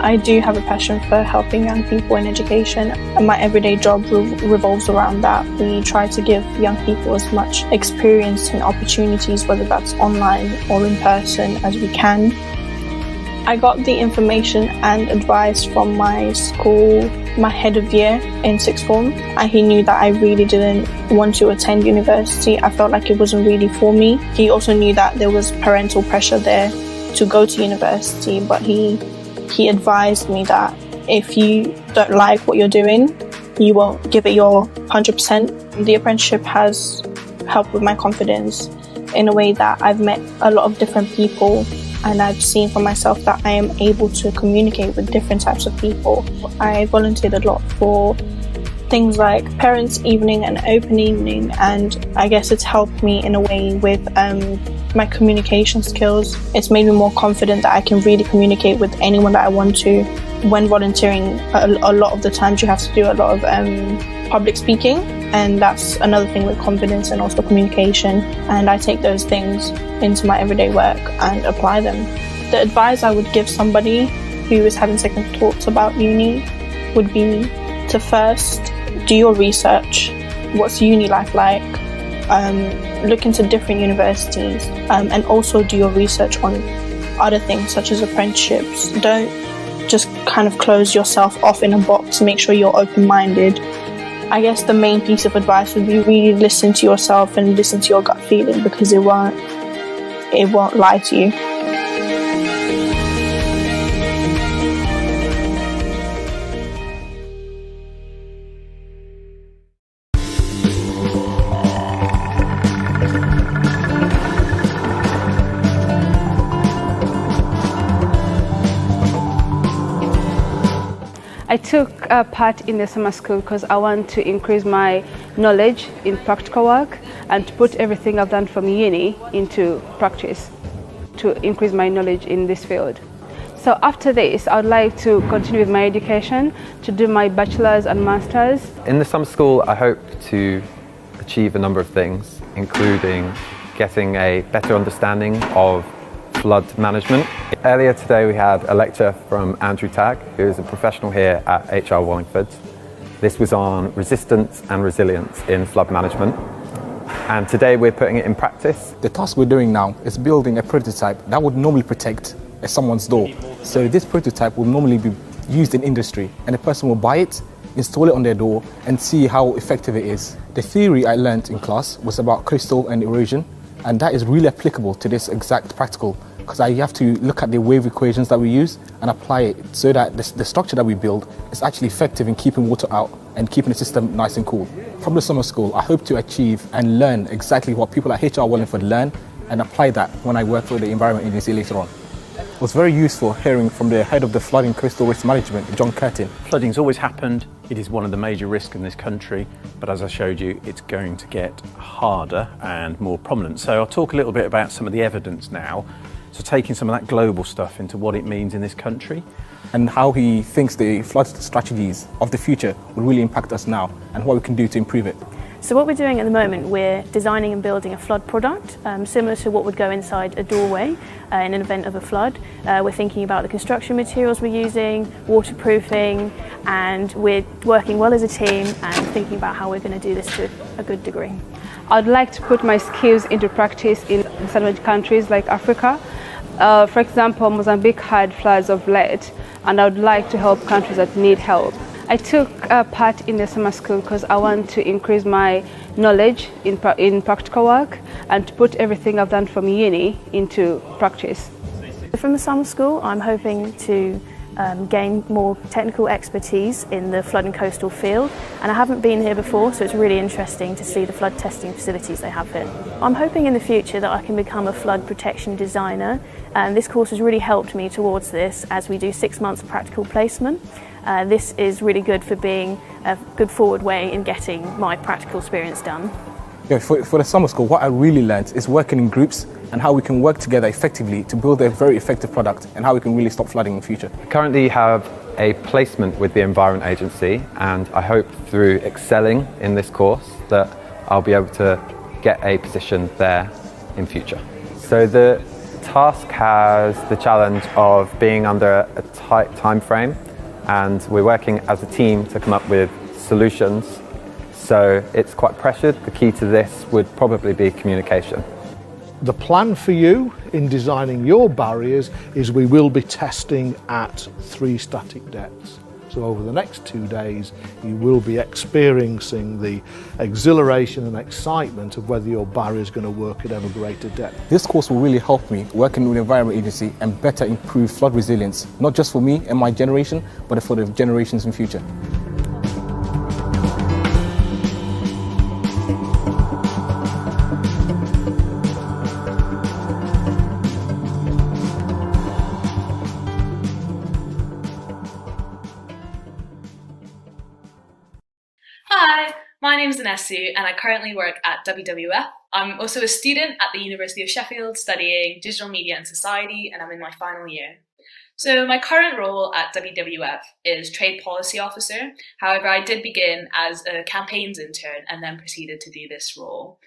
I do have a passion for helping young people in education, and my everyday job revolves around that. We try to give young people as much experience and opportunities, whether that's online or in person, as we can. I got the information and advice from my school, my head of year in sixth form. He knew that I really didn't want to attend university. I felt like it wasn't really for me. He also knew that there was parental pressure there to go to university, but he advised me that if you don't like what you're doing, you won't give it your 100%. The apprenticeship has helped with my confidence in a way that I've met a lot of different people, and I've seen for myself that I am able to communicate with different types of people. I volunteered a lot for things like parents' evening and open evening, and I guess it's helped me in a way with my communication skills. It's made me more confident that I can really communicate with anyone that I want to. When volunteering, a lot of the times you have to do a lot of public speaking, and that's another thing with confidence and also communication, and I take those things into my everyday work and apply them. The advice I would give somebody who is having second thoughts about uni would be to first do your research. What's uni life like? Look into different universities, and also do your research on other things such as apprenticeships. Don't just kind of close yourself off in a box. Make sure you're open-minded. I guess the main piece of advice would be really listen to yourself and listen to your gut feeling, because it won't lie to you. I took part in the summer school because I want to increase my knowledge in practical work and to put everything I've done from uni into practice to increase my knowledge in this field. So after this, I would like to continue with my education to do my bachelor's and master's. In the summer school, I hope to achieve a number of things, including getting a better understanding of flood management. Earlier today we had a lecture from Andrew Tagg, who is a professional here at HR Winsford. This was on resistance and resilience in flood management. And today we're putting it in practice. The task we're doing now is building a prototype that would normally protect someone's door. So this prototype will normally be used in industry, and a person will buy it, install it on their door and see how effective it is. The theory I learned in class was about coastal and erosion, and that is really applicable to this exact practical, because I have to look at the wave equations that we use and apply it so that the structure that we build is actually effective in keeping water out and keeping the system nice and cool. From the summer school, I hope to achieve and learn exactly what people at HR Wellingford learn and apply that when I work for the Environment Agency later on. It was very useful hearing from the head of the Flooding Coastal Waste Management, John Curtin. Flooding's always happened. It is one of the major risks in this country, but as I showed you, it's going to get harder and more prominent. So I'll talk a little bit about some of the evidence now. So taking some of that global stuff into what it means in this country. And how he thinks the flood strategies of the future will really impact us now and what we can do to improve it. So what we're doing at the moment, we're designing and building a flood product, similar to what would go inside a doorway in an event of a flood. We're thinking about the construction materials we're using, waterproofing, and we're working well as a team and thinking about how we're going to do this to a good degree. I'd like to put my skills into practice in disadvantaged countries like Africa. For example, Mozambique had floods of late, and I would like to help countries that need help. I took part in the summer school because I want to increase my knowledge in practical work and to put everything I've done from uni into practice. From the summer school, I'm hoping to gain more technical expertise in the flood and coastal field, and I haven't been here before, so it's really interesting to see the flood testing facilities they have here. I'm hoping in the future that I can become a flood protection designer, and this course has really helped me towards this as we do 6 months practical placement. This is really good for being a good forward way in getting my practical experience done. Yeah, for the summer school, what I really learned is working in groups and how we can work together effectively to build a very effective product and how we can really stop flooding in the future. I currently have a placement with the Environment Agency, and I hope through excelling in this course that I'll be able to get a position there in future. So the task has the challenge of being under a tight time frame, and we're working as a team to come up with solutions. So it's quite pressured. The key to this would probably be communication. The plan for you in designing your barriers is we will be testing at 3 static depths. So over the next 2 days, you will be experiencing the exhilaration and excitement of whether your barrier is going to work at ever greater depth. This course will really help me working with the Environment Agency and better improve flood resilience, not just for me and my generation, but for the generations in future. Hi, my name is Anesu and I currently work at WWF. I'm also a student at the University of Sheffield studying digital media and society, and I'm in my final year. So my current role at WWF is Trade Policy Officer. However, I did begin as a campaigns intern and then proceeded to do this role.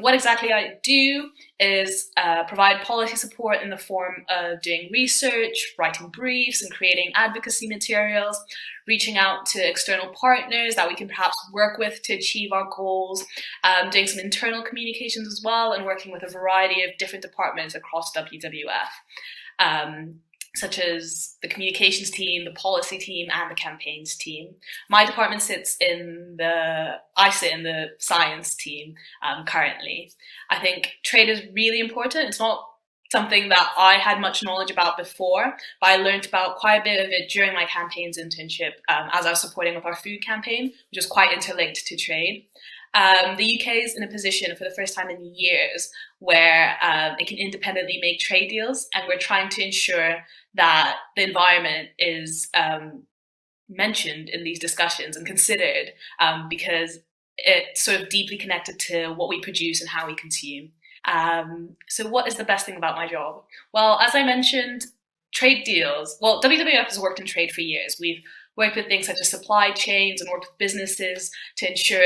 What exactly I do is provide policy support in the form of doing research, writing briefs and creating advocacy materials, reaching out to external partners that we can perhaps work with to achieve our goals, doing some internal communications as well, and working with a variety of different departments across WWF. Such as the communications team, the policy team, and the campaigns team. My department I sit in the science team currently. I think trade is really important. It's not something that I had much knowledge about before, but I learned about quite a bit of it during my campaigns internship as I was supporting with our food campaign, which is quite interlinked to trade. The UK is in a position for the first time in years where it can independently make trade deals, and we're trying to ensure that the environment is mentioned in these discussions and considered because it's sort of deeply connected to what we produce and how we consume. So what is the best thing about my job? Well, as I mentioned, trade deals. Well, WWF has worked in trade for years. We've worked with things such as supply chains and worked with businesses to ensure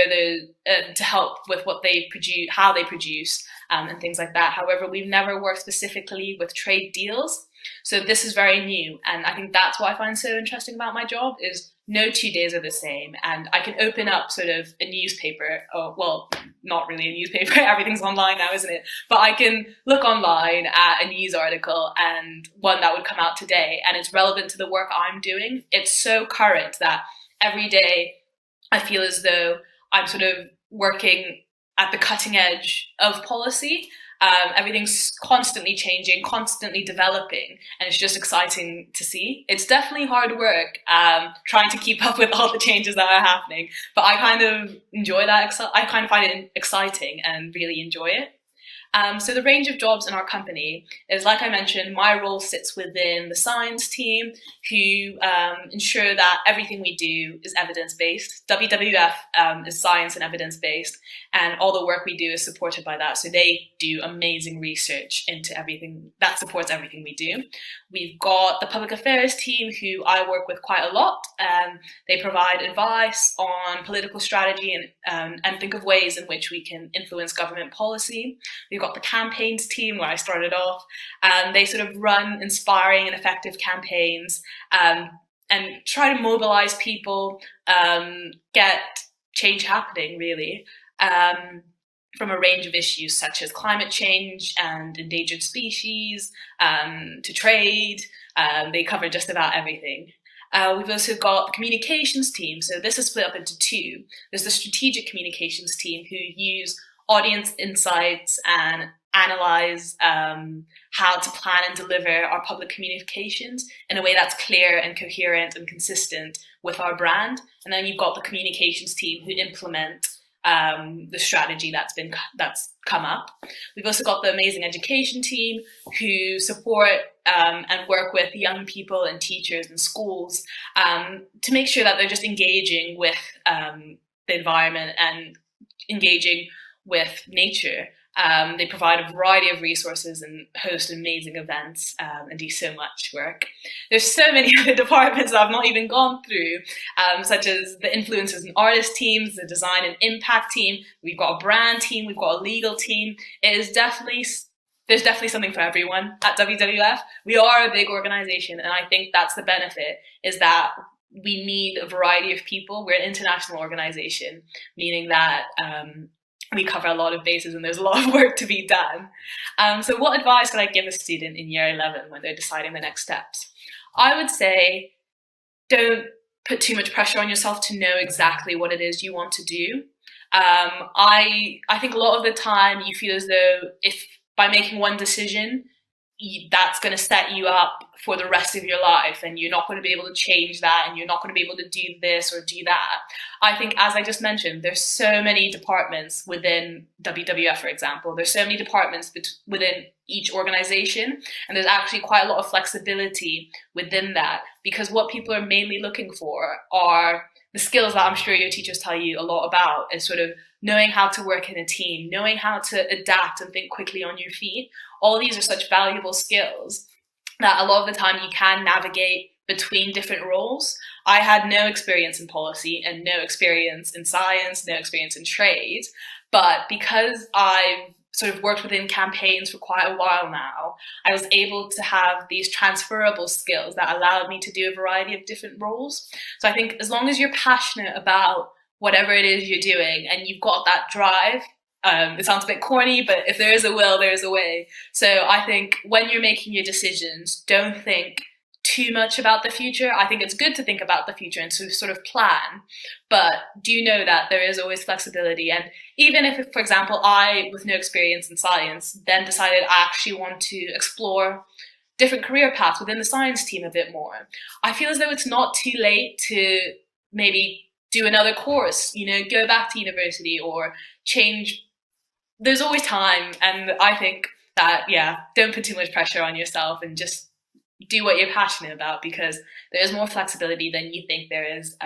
to help with what they produce, how they produce, and things like that. However, we've never worked specifically with trade deals. So this is very new. And I think that's what I find so interesting about my job is no 2 days are the same. And I can open up sort of a newspaper, well, not really a newspaper, everything's online now, isn't it? But I can look online at a news article and one that would come out today and it's relevant to the work I'm doing. It's so current that every day I feel as though I'm sort of working at the cutting edge of policy. Everything's constantly changing, constantly developing, and it's just exciting to see. It's definitely hard work trying to keep up with all the changes that are happening, but I kind of enjoy that. I kind of find it exciting and really enjoy it. So the range of jobs in our company is, like I mentioned, my role sits within the science team who ensure that everything we do is evidence-based. WWF is science and evidence-based, and all the work we do is supported by that. So they do amazing research into everything that supports everything we do. We've got the public affairs team who I work with quite a lot. They provide advice on political strategy and think of ways in which we can influence government policy. We've got the campaigns team where I started off. They sort of run inspiring and effective campaigns and try to mobilize people, get change happening really, from a range of issues such as climate change and endangered species, to trade. They cover just about everything. We've also got the communications team. So this is split up into two. There's the strategic communications team who use audience insights and analyze how to plan and deliver our public communications in a way that's clear and coherent and consistent with our brand. And then you've got the communications team who implement the strategy that's come up. We've also got the amazing education team who support and work with young people and teachers and schools to make sure that they're just engaging with the environment and engaging with nature. They provide a variety of resources and host amazing events and do so much work. There's so many other departments that I've not even gone through, such as the influencers and artist teams, the design and impact team. We've got a brand team, we've got a legal team. There's definitely something for everyone at WWF. We are a big organization, and I think that's the benefit, is that we need a variety of people. We're an international organization, meaning that we cover a lot of bases and there's a lot of work to be done. So what advice could I give a student in year 11 when they're deciding the next steps? I would say don't put too much pressure on yourself to know exactly what it is you want to do. I think a lot of the time you feel as though if by making one decision, that's going to set you up for the rest of your life and you're not going to be able to change that and you're not going to be able to do this or do that. I think, as I just mentioned, there's so many departments within WWF, for example. There's so many departments within each organization, and there's actually quite a lot of flexibility within that, because what people are mainly looking for are the skills that I'm sure your teachers tell you a lot about, is sort of knowing how to work in a team, knowing how to adapt and think quickly on your feet. All these are such valuable skills that a lot of the time you can navigate between different roles. I had no experience in policy and no experience in science, no experience in trade, but because I've sort of worked within campaigns for quite a while now, I was able to have these transferable skills that allowed me to do a variety of different roles. So I think as long as you're passionate about whatever it is you're doing and you've got that drive, it sounds a bit corny, but if there is a will, there is a way. So I think when you're making your decisions, don't think too much about the future. I think it's good to think about the future and to sort of plan, but do know that there is always flexibility. And even if, for example, I, with no experience in science, then decided I actually want to explore different career paths within the science team a bit more, I feel as though it's not too late to maybe do another course, go back to university or change. There's always time. And I think that, don't put too much pressure on yourself and just do what you're passionate about, because there is more flexibility than you think there is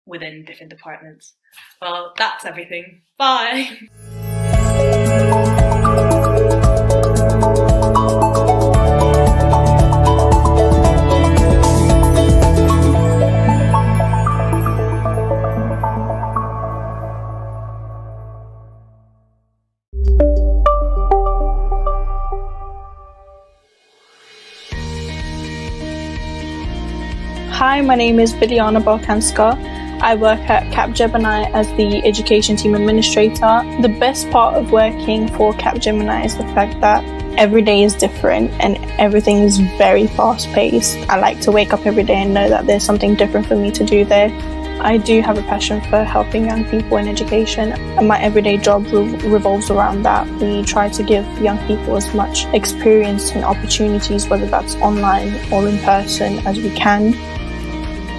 within different departments. Well, that's everything. Bye. Hi, my name is Biljana Balkanska. I work at Capgemini as the education team administrator. The best part of working for Capgemini is the fact that every day is different and everything is very fast paced. I like to wake up every day and know that there's something different for me to do there. I do have a passion for helping young people in education, and my everyday job revolves around that. We try to give young people as much experience and opportunities, whether that's online or in person, as we can.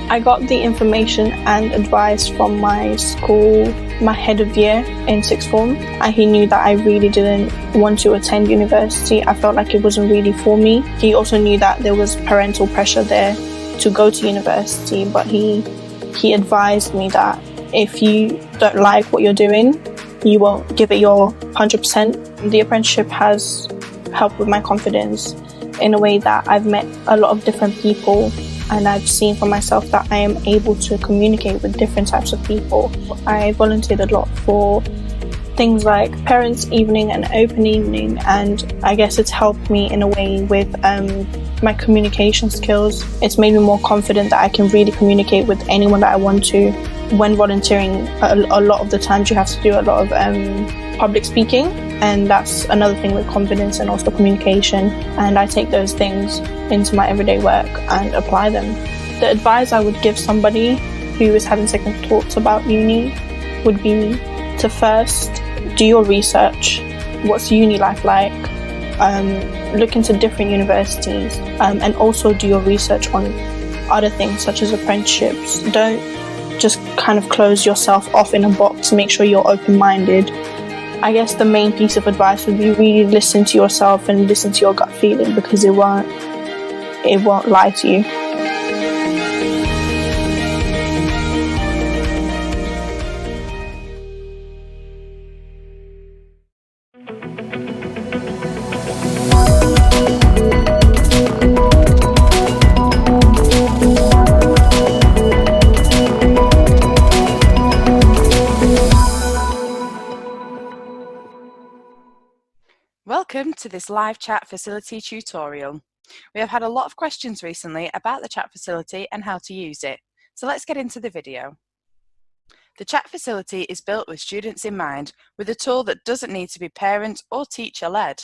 I got the information and advice from my school, my head of year in sixth form. He knew that I really didn't want to attend university. I felt like it wasn't really for me. He also knew that there was parental pressure there to go to university, but he advised me that if you don't like what you're doing, you won't give it your 100%. The apprenticeship has helped with my confidence in a way that I've met a lot of different people, and I've seen for myself that I am able to communicate with different types of people. I volunteered a lot for things like parents' evening and open evening, and I guess it's helped me in a way with my communication skills. It's made me more confident that I can really communicate with anyone that I want to. When volunteering, a lot of the times you have to do a lot of public speaking, and that's another thing with confidence and also communication, and I take those things into my everyday work and apply them. The advice I would give somebody who is having second thoughts about uni would be to first do your research. What's uni life like? Look into different universities, and also do your research on other things such as apprenticeships. Don't just kind of close yourself off in a box. Make sure you're open-minded. I guess the main piece of advice would be really listen to yourself and listen to your gut feeling, because it won't lie to you. Welcome to this live chat facility tutorial. We have had a lot of questions recently about the chat facility and how to use it, so let's get into the video. The chat facility is built with students in mind, with a tool that doesn't need to be parent or teacher led.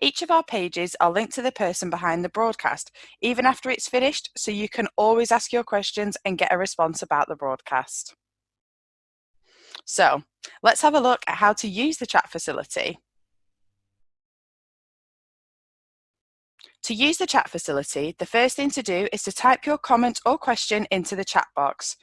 Each of our pages are linked to the person behind the broadcast, even after it's finished, so you can always ask your questions and get a response about the broadcast. So, let's have a look at how to use the chat facility. To use the chat facility, the first thing to do is to type your comment or question into the chat box.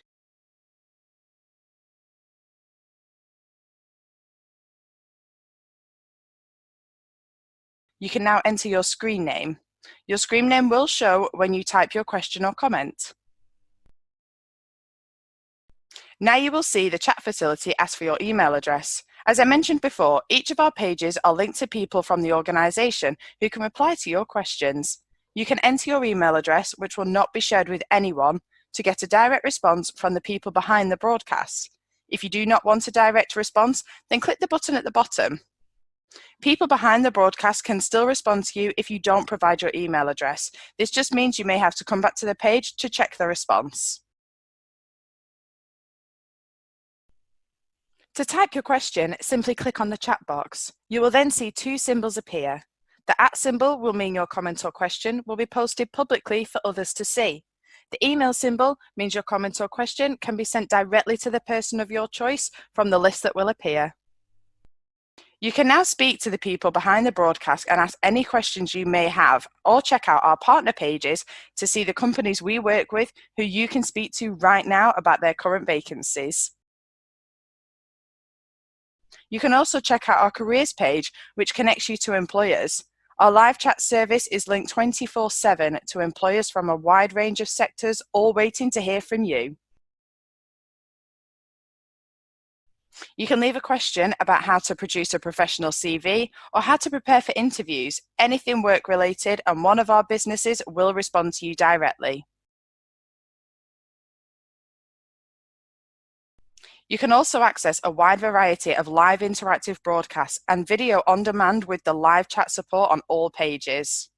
You can now enter your screen name. Your screen name will show when you type your question or comment. Now you will see the chat facility ask for your email address. As I mentioned before, each of our pages are linked to people from the organisation who can reply to your questions. You can enter your email address, which will not be shared with anyone, to get a direct response from the people behind the broadcast. If you do not want a direct response, then click the button at the bottom. People behind the broadcast can still respond to you if you don't provide your email address. This just means you may have to come back to the page to check the response. To type your question, simply click on the chat box. You will then see two symbols appear. The @ symbol will mean your comment or question will be posted publicly for others to see. The email symbol means your comment or question can be sent directly to the person of your choice from the list that will appear. You can now speak to the people behind the broadcast and ask any questions you may have, or check out our partner pages to see the companies we work with who you can speak to right now about their current vacancies. You can also check out our careers page, which connects you to employers. Our live chat service is linked 24/7 to employers from a wide range of sectors, all waiting to hear from you. You can leave a question about how to produce a professional CV or how to prepare for interviews, anything work related, and one of our businesses will respond to you directly. You can also access a wide variety of live interactive broadcasts and video on demand with the live chat support on all pages.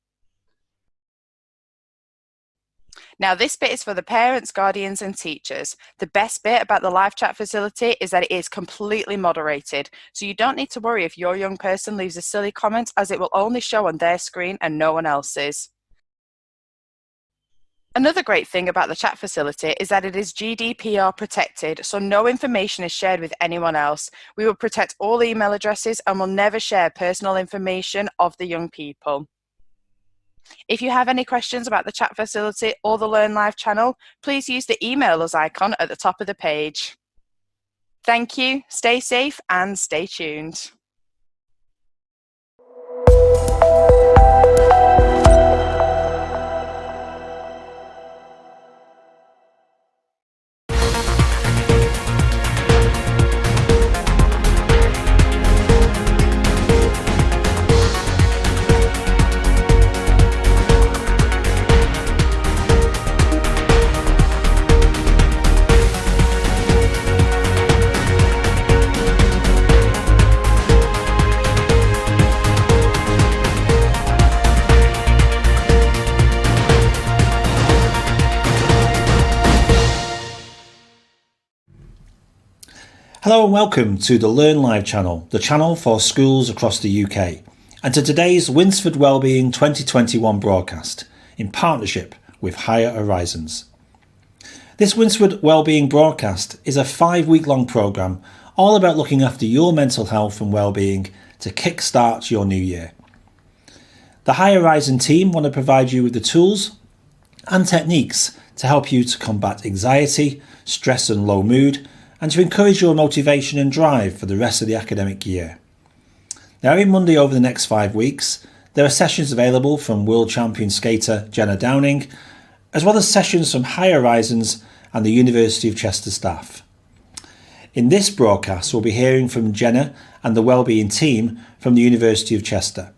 Now, this bit is for the parents, guardians and teachers. The best bit about the live chat facility is that it is completely moderated, so you don't need to worry if your young person leaves a silly comment, as it will only show on their screen and no one else's. Another great thing about the chat facility is that it is GDPR protected, so no information is shared with anyone else. We will protect all email addresses and will never share personal information of the young people. If you have any questions about the chat facility or the Learn Live channel, please use the email us icon at the top of the page. Thank you, stay safe and stay tuned. Hello and welcome to the Learn Live channel, the channel for schools across the UK, and to today's Winsford Wellbeing 2021 broadcast in partnership with Higher Horizons. This Winsford Wellbeing broadcast is a 5-week-long programme all about looking after your mental health and wellbeing to kick-start your new year. The Higher Horizon team want to provide you with the tools and techniques to help you to combat anxiety, stress and low mood, and to encourage your motivation and drive for the rest of the academic year. Now, every Monday over the next 5 weeks, there are sessions available from world champion skater Jenna Downing, as well as sessions from Higher Horizons and the University of Chester staff. In this broadcast, we'll be hearing from Jenna and the Wellbeing team from the University of Chester.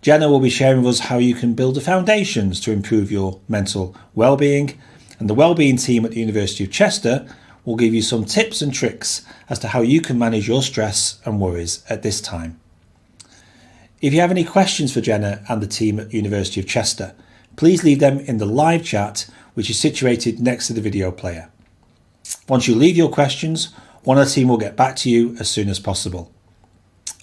Jenna will be sharing with us how you can build the foundations to improve your mental wellbeing, and the Wellbeing team at the University of Chester will give you some tips and tricks as to how you can manage your stress and worries at this time. If you have any questions for Jenna and the team at the University of Chester, please leave them in the live chat, which is situated next to the video player. Once you leave your questions, one of the team will get back to you as soon as possible.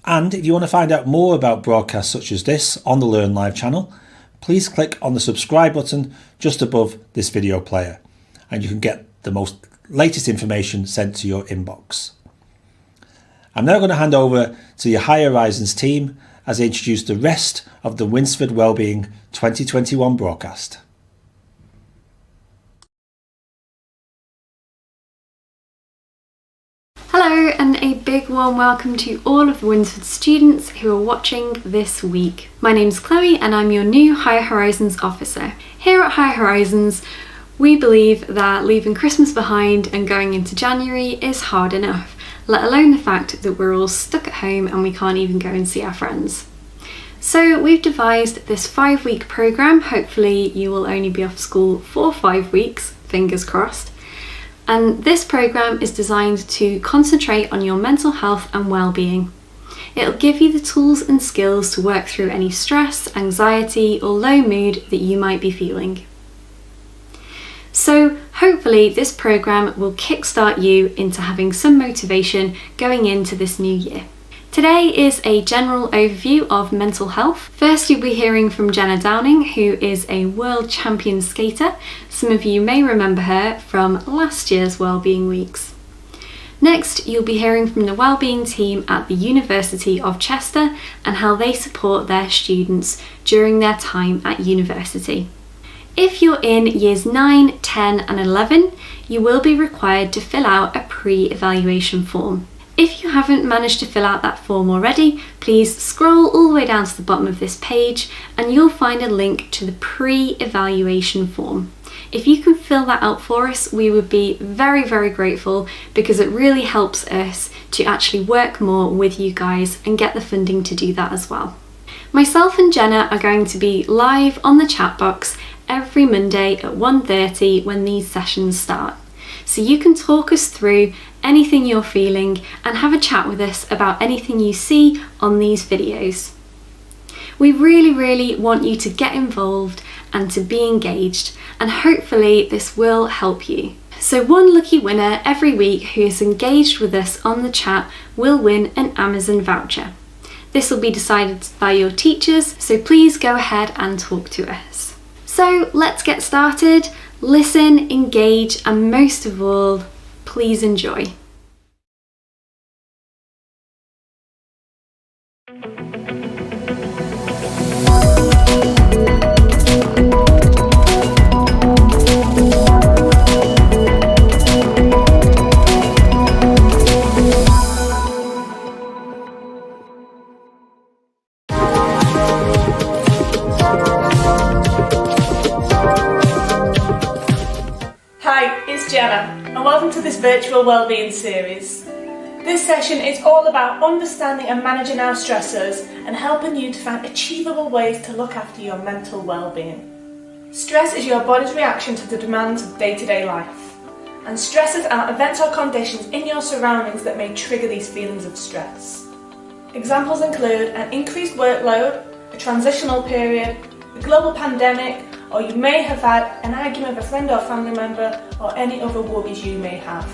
And if you want to find out more about broadcasts such as this on the Learn Live channel, please click on the subscribe button just above this video player, and you can get the most latest information sent to your inbox. I'm now going to hand over to the Higher Horizons team as they introduce the rest of the Winsford Wellbeing 2021 broadcast. Hello and a big warm welcome to all of the Winsford students who are watching this week. My name's Chloe and I'm your new Higher Horizons officer. Here at Higher Horizons, we believe that leaving Christmas behind and going into January is hard enough, let alone the fact that we're all stuck at home and we can't even go and see our friends. So we've devised this 5-week programme. Hopefully you will only be off school for 5 weeks, fingers crossed. And this programme is designed to concentrate on your mental health and well-being. It'll give you the tools and skills to work through any stress, anxiety or low mood that you might be feeling. So hopefully this programme will kickstart you into having some motivation going into this new year. Today is a general overview of mental health. First, you'll be hearing from Jenna Downing, who is a world champion skater. Some of you may remember her from last year's Wellbeing Weeks. Next, you'll be hearing from the Wellbeing team at the University of Chester and how they support their students during their time at university. If you're in years 9, 10 and 11, you will be required to fill out a pre-evaluation form. If you haven't managed to fill out that form already, please scroll all the way down to the bottom of this page and you'll find a link to the pre-evaluation form. If you can fill that out for us, we would be very, very grateful because it really helps us to actually work more with you guys and get the funding to do that as well. Myself and Jenna are going to be live on the chat box every Monday at 1:30 when these sessions start. So you can talk us through anything you're feeling and have a chat with us about anything you see on these videos. We really want you to get involved and to be engaged, and hopefully this will help you. So one lucky winner every week who is engaged with us on the chat will win an Amazon voucher. This will be decided by your teachers, so please go ahead and talk to us. So let's get started. Listen, engage, and most of all, please enjoy. Hi, it's Jenna, and welcome to this virtual wellbeing series. This session is all about understanding and managing our stressors and helping you to find achievable ways to look after your mental well-being. Stress is your body's reaction to the demands of day-to-day life, and stresses are events or conditions in your surroundings that may trigger these feelings of stress. Examples include an increased workload, a transitional period, a global pandemic, or you may have had an argument with a friend or family member, or any other worries you may have.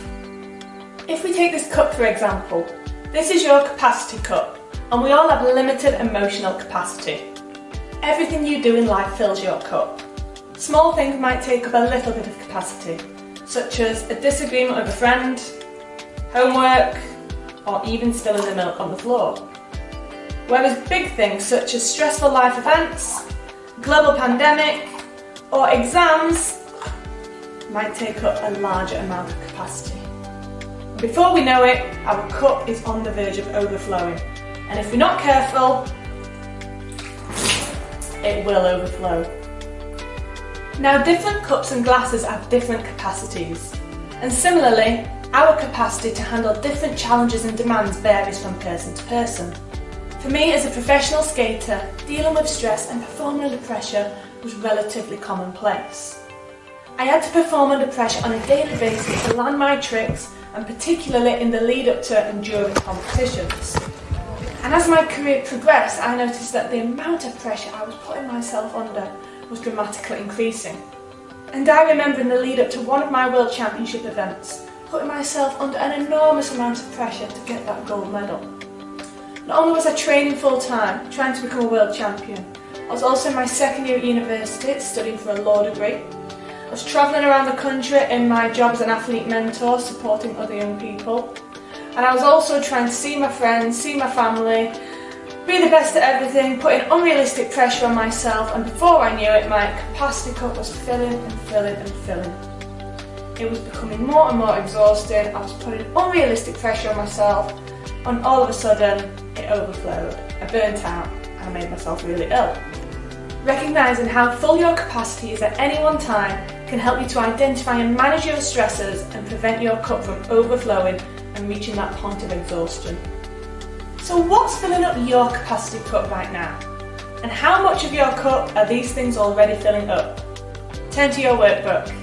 If we take this cup for example, this is your capacity cup, and we all have limited emotional capacity. Everything you do in life fills your cup. Small things might take up a little bit of capacity, such as a disagreement with a friend, homework, or even spilling the milk on the floor. Whereas big things such as stressful life events, global pandemic, or exams might take up a larger amount of capacity. Before we know it, our cup is on the verge of overflowing, and if we're not careful, it will overflow. Now, different cups and glasses have different capacities, and similarly, our capacity to handle different challenges and demands varies from person to person. For me, as a professional skater, dealing with stress and performing under pressure was relatively commonplace. I had to perform under pressure on a daily basis to land my tricks, and particularly in the lead up to and during competitions. And as my career progressed, I noticed that the amount of pressure I was putting myself under was dramatically increasing. And I remember in the lead up to one of my World Championship events, putting myself under an enormous amount of pressure to get that gold medal. Not only was I training full time, trying to become a world champion, I was also in my second year at university studying for a law degree. I was travelling around the country in my job as an athlete mentor, supporting other young people. And I was also trying to see my friends, see my family, be the best at everything, putting unrealistic pressure on myself, and before I knew it, my capacity cup was filling and filling and filling. It was becoming more and more exhausting. I was putting unrealistic pressure on myself, and all of a sudden, it overflowed. I burnt out and I made myself really ill. Recognising how full your capacity is at any one time can help you to identify and manage your stressors and prevent your cup from overflowing and reaching that point of exhaustion. So what's filling up your capacity cup right now? And how much of your cup are these things already filling up? Turn to your workbook.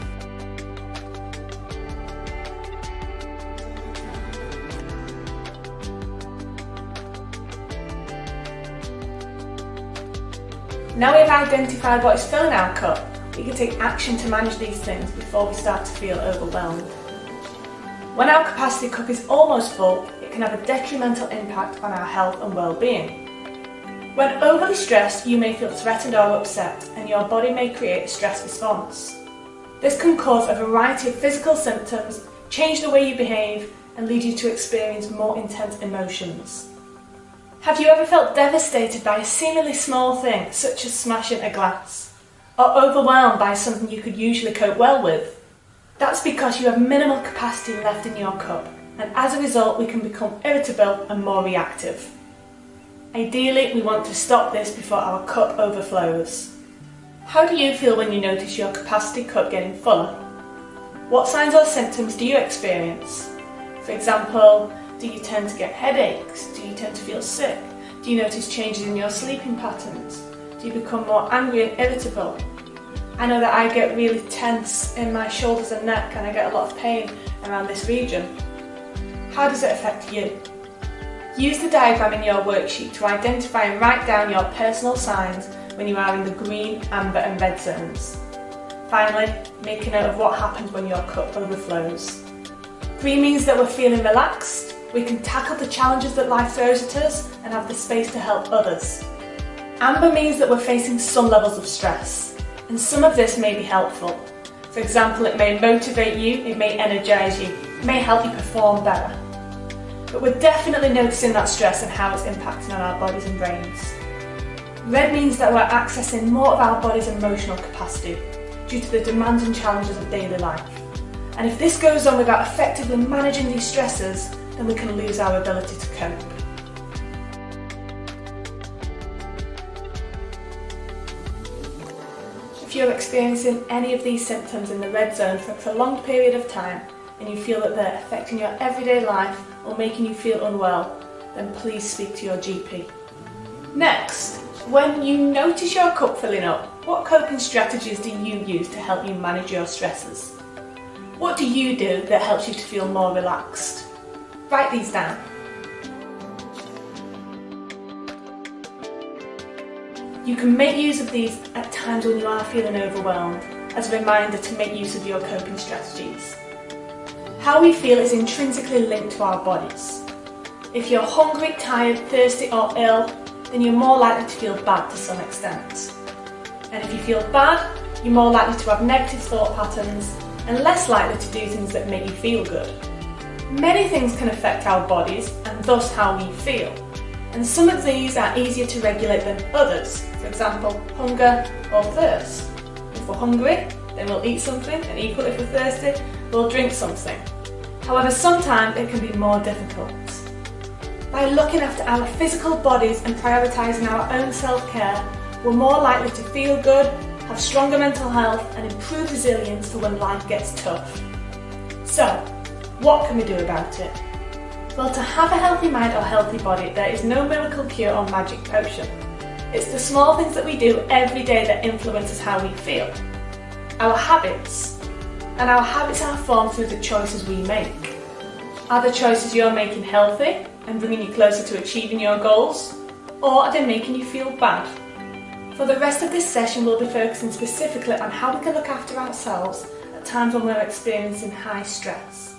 Now we've identified what is filling our cup, we can take action to manage these things before we start to feel overwhelmed. When our capacity cup is almost full, it can have a detrimental impact on our health and well-being. When overly stressed, you may feel threatened or upset, and your body may create a stress response. This can cause a variety of physical symptoms, change the way you behave, and lead you to experience more intense emotions. Have you ever felt devastated by a seemingly small thing, such as smashing a glass? Or overwhelmed by something you could usually cope well with? That's because you have minimal capacity left in your cup, and as a result we can become irritable and more reactive. Ideally, we want to stop this before our cup overflows. How do you feel when you notice your capacity cup getting fuller? What signs or symptoms do you experience? For example, do you tend to get headaches? Do you tend to feel sick? Do you notice changes in your sleeping patterns? Do you become more angry and irritable? I know that I get really tense in my shoulders and neck, and I get a lot of pain around this region. How does it affect you? Use the diagram in your worksheet to identify and write down your personal signs when you are in the green, amber and red zones. Finally, make a note of what happens when your cup overflows. Green means that we're feeling relaxed, we can tackle the challenges that life throws at us and have the space to help others. Amber means that we're facing some levels of stress, and some of this may be helpful. For example, it may motivate you, it may energise you, it may help you perform better. But we're definitely noticing that stress and how it's impacting on our bodies and brains. Red means that we're accessing more of our body's emotional capacity due to the demands and challenges of daily life. And if this goes on without effectively managing these stresses, then we can lose our ability to cope. If you're experiencing any of these symptoms in the red zone for a prolonged period of time, and you feel that they're affecting your everyday life or making you feel unwell, then please speak to your GP. Next, when you notice your cup filling up, what coping strategies do you use to help you manage your stresses? What do you do that helps you to feel more relaxed? Write these down. You can make use of these at times when you are feeling overwhelmed, as a reminder to make use of your coping strategies. How we feel is intrinsically linked to our bodies. If you're hungry, tired, thirsty or ill, then you're more likely to feel bad to some extent. And if you feel bad, you're more likely to have negative thought patterns and less likely to do things that make you feel good. Many things can affect our bodies and thus how we feel. And some of these are easier to regulate than others, for example, hunger or thirst. If we're hungry, then we'll eat something, and equally if we're thirsty, we'll drink something. However, sometimes it can be more difficult. By looking after our physical bodies and prioritising our own self-care, we're more likely to feel good, have stronger mental health and improve resilience for when life gets tough. So, what can we do about it? Well, to have a healthy mind or healthy body, there is no miracle cure or magic potion. It's the small things that we do every day that influences how we feel. Our habits. And our habits are formed through the choices we make. Are the choices you're making healthy and bringing you closer to achieving your goals? Or are they making you feel bad? For the rest of this session, we'll be focusing specifically on how we can look after ourselves at times when we're experiencing high stress.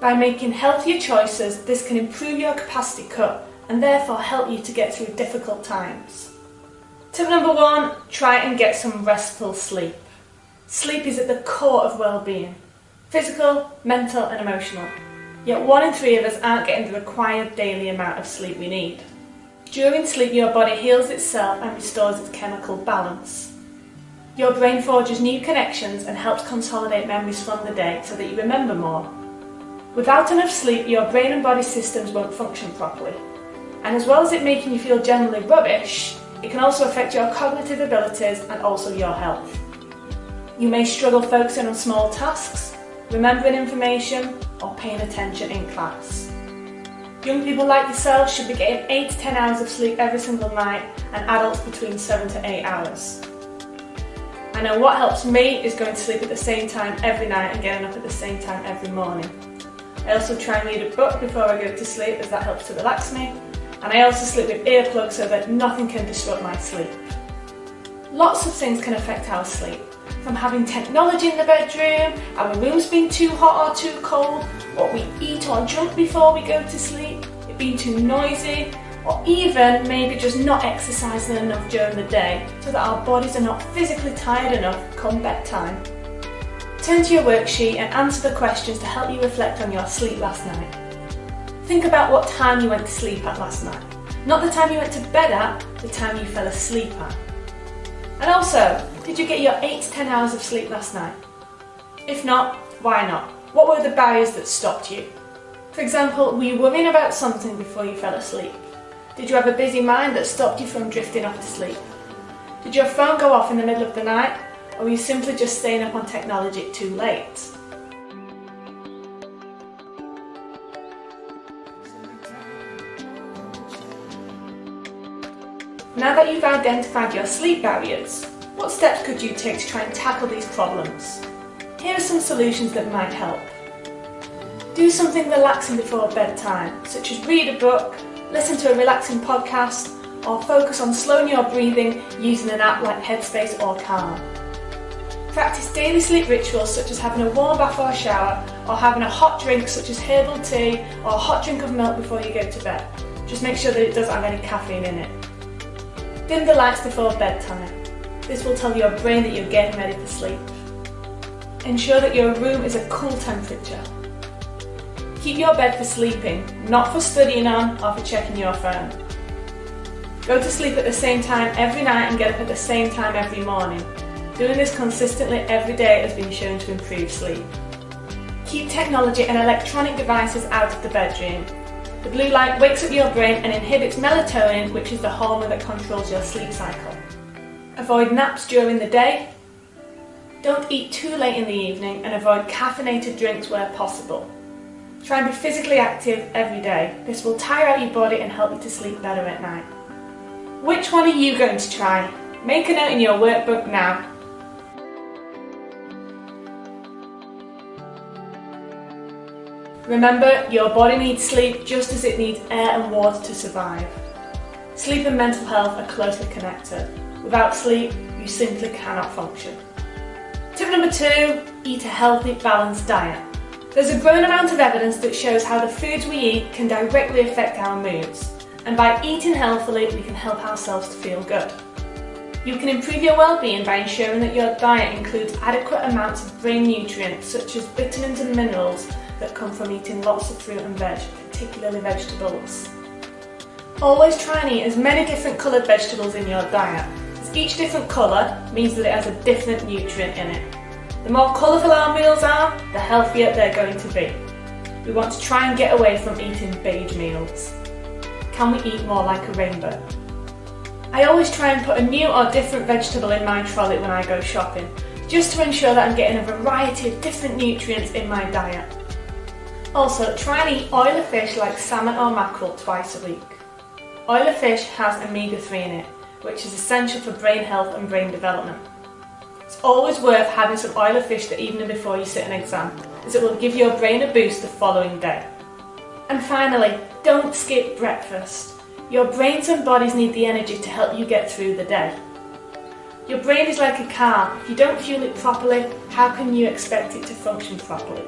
By making healthier choices, this can improve your capacity cut and therefore help you to get through difficult times. Tip number 1, try and get some restful sleep. Sleep is at the core of well-being, physical, mental and emotional. Yet 1 in 3 of us aren't getting the required daily amount of sleep we need. During sleep, your body heals itself and restores its chemical balance. Your brain forges new connections and helps consolidate memories from the day so that you remember more. Without enough sleep, your brain and body systems won't function properly. And as well as it making you feel generally rubbish, it can also affect your cognitive abilities and also your health. You may struggle focusing on small tasks, remembering information, or paying attention in class. Young people like yourself should be getting 8 to 10 hours of sleep every single night, and adults between 7 to 8 hours. I know what helps me is going to sleep at the same time every night and getting up at the same time every morning. I also try and read a book before I go to sleep, as that helps to relax me, and I also sleep with earplugs so that nothing can disrupt my sleep. Lots of things can affect our sleep, from having technology in the bedroom, our rooms being too hot or too cold, what we eat or drink before we go to sleep, it being too noisy, or even maybe just not exercising enough during the day so that our bodies are not physically tired enough come bedtime. Turn to your worksheet and answer the questions to help you reflect on your sleep last night. Think about what time you went to sleep at last night. Not the time you went to bed at, the time you fell asleep at. And also, did you get your 8 to 10 hours of sleep last night? If not, why not? What were the barriers that stopped you? For example, were you worrying about something before you fell asleep? Did you have a busy mind that stopped you from drifting off to sleep? Did your phone go off in the middle of the night? Or were you simply just staying up on technology too late? Now that you've identified your sleep barriers, what steps could you take to try and tackle these problems? Here are some solutions that might help. Do something relaxing before bedtime, such as read a book, listen to a relaxing podcast, or focus on slowing your breathing using an app like Headspace or Calm. Practice daily sleep rituals such as having a warm bath or shower, or having a hot drink such as herbal tea or a hot drink of milk before you go to bed. Just make sure that it doesn't have any caffeine in it. Dim the lights before bedtime. This will tell your brain that you're getting ready for sleep. Ensure that your room is a cool temperature. Keep your bed for sleeping, not for studying on or for checking your phone. Go to sleep at the same time every night and get up at the same time every morning. Doing this consistently every day has been shown to improve sleep. Keep technology and electronic devices out of the bedroom. The blue light wakes up your brain and inhibits melatonin, which is the hormone that controls your sleep cycle. Avoid naps during the day. Don't eat too late in the evening and avoid caffeinated drinks where possible. Try and be physically active every day. This will tire out your body and help you to sleep better at night. Which one are you going to try? Make a note in your workbook now. Remember, your body needs sleep just as it needs air and water to survive. Sleep and mental health are closely connected. Without sleep, you simply cannot function. Tip number 2, eat a healthy, balanced diet. There's a growing amount of evidence that shows how the foods we eat can directly affect our moods. And by eating healthily, we can help ourselves to feel good. You can improve your well-being by ensuring that your diet includes adequate amounts of brain nutrients such as vitamins and minerals that come from eating lots of fruit and veg, particularly vegetables. Always try and eat as many different coloured vegetables in your diet, as each different colour means that it has a different nutrient in it. The more colourful our meals are, the healthier they're going to be. We want to try and get away from eating beige meals. Can we eat more like a rainbow? I always try and put a new or different vegetable in my trolley when I go shopping, just to ensure that I'm getting a variety of different nutrients in my diet. Also, try and eat oily fish like salmon or mackerel twice a week. Oily fish has omega-3 in it, which is essential for brain health and brain development. It's always worth having some oily fish the evening before you sit an exam, as it will give your brain a boost the following day. And finally, don't skip breakfast. Your brains and bodies need the energy to help you get through the day. Your brain is like a car. If you don't fuel it properly, how can you expect it to function properly?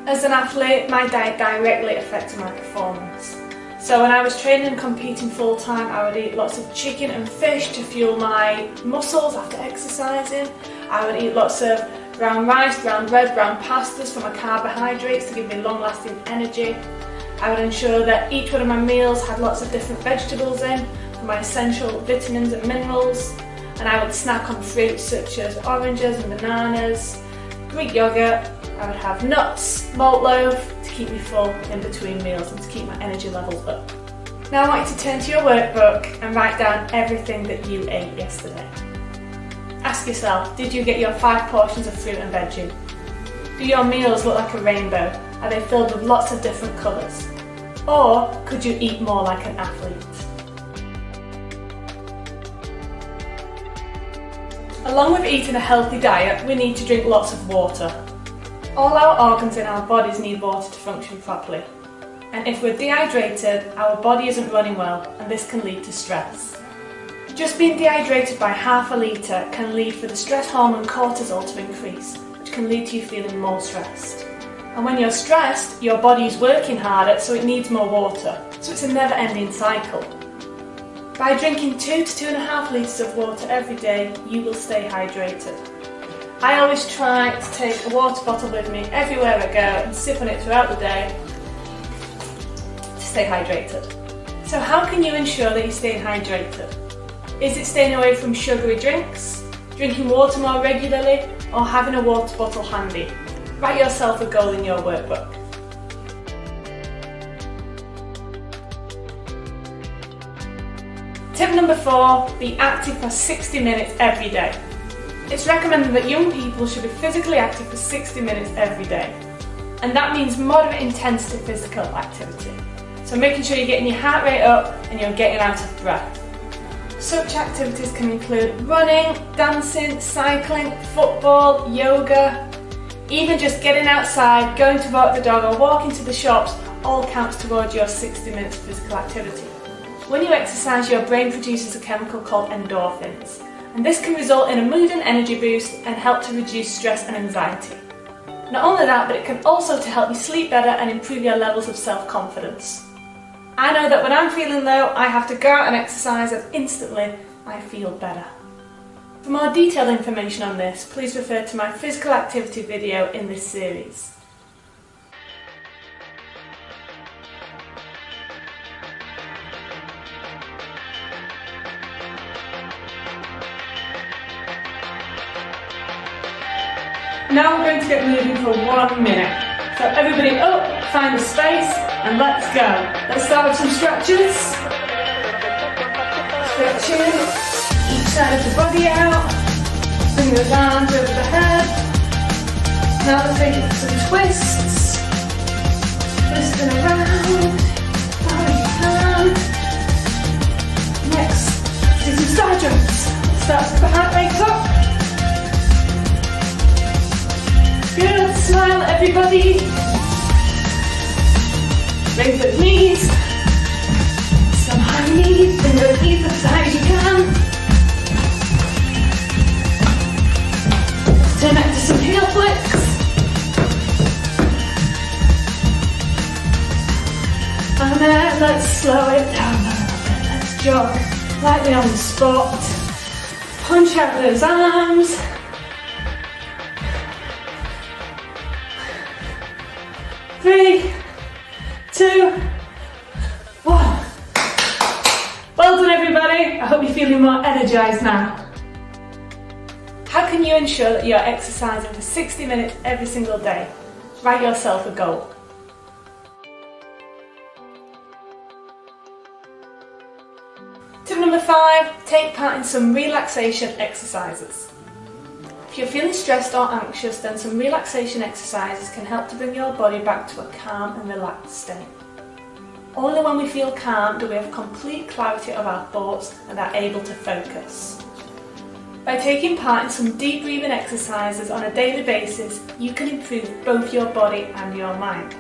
As an athlete, my diet directly affected my performance. So when I was training and competing full time, I would eat lots of chicken and fish to fuel my muscles after exercising. I would eat lots of brown rice, brown bread, brown pastas for my carbohydrates to give me long lasting energy. I would ensure that each one of my meals had lots of different vegetables in for my essential vitamins and minerals. And I would snack on fruits such as oranges and bananas, Greek yogurt. I would have nuts, malt loaf to keep me full in between meals and to keep my energy levels up. Now I want you to turn to your workbook and write down everything that you ate yesterday. Ask yourself, did you get your 5 portions of fruit and veggie? Do your meals look like a rainbow? Are they filled with lots of different colours? Or could you eat more like an athlete? Along with eating a healthy diet, we need to drink lots of water. All our organs in our bodies need water to function properly. And if we're dehydrated, our body isn't running well, and this can lead to stress. Just being dehydrated by half a litre can lead for the stress hormone cortisol to increase, which can lead to you feeling more stressed. And when you're stressed, your body's working harder, so it needs more water. So it's a never-ending cycle. By drinking 2 to 2.5 litres of water every day, you will stay hydrated. I always try to take a water bottle with me everywhere I go and sip on it throughout the day to stay hydrated. So how can you ensure that you're staying hydrated? Is it staying away from sugary drinks, drinking water more regularly, or having a water bottle handy? Write yourself a goal in your workbook. Tip number 4, be active for 60 minutes every day. It's recommended that young people should be physically active for 60 minutes every day. And that means moderate intensity physical activity. So making sure you're getting your heart rate up and you're getting out of breath. Such activities can include running, dancing, cycling, football, yoga, even just getting outside, going to walk the dog or walking to the shops all counts towards your 60 minutes physical activity. When you exercise, your brain produces a chemical called endorphins, and this can result in a mood and energy boost and help to reduce stress and anxiety. Not only that, but it can also to help you sleep better and improve your levels of self-confidence. I know that when I'm feeling low, I have to go out and exercise and instantly I feel better. For more detailed information on this, please refer to my physical activity video in this series. Now we're going to get moving for 1 minute. So everybody up, find a space, and let's go. Let's start with some stretches. Stretching each side of the body out. Bring those arms over the head. Now let's take it to some twists. Twisting around. How you can. Next, do some side jumps. Start with the heart rate up. Good, smile everybody. Raise those knees. Some high knees, bring those knees as high as you can. Turn that to some heel flicks. And then let's slow it down a little bit. Let's jog lightly on the spot. Punch out those arms. 3, 2, 1. Well done everybody. I hope you're feeling more energised now. How can you ensure that you're exercising for 60 minutes every single day? Write yourself a goal. Tip number 5, take part in some relaxation exercises. If you're feeling stressed or anxious, then some relaxation exercises can help to bring your body back to a calm and relaxed state. Only when we feel calm do we have complete clarity of our thoughts and are able to focus. By taking part in some deep breathing exercises on a daily basis, you can improve both your body and your mind.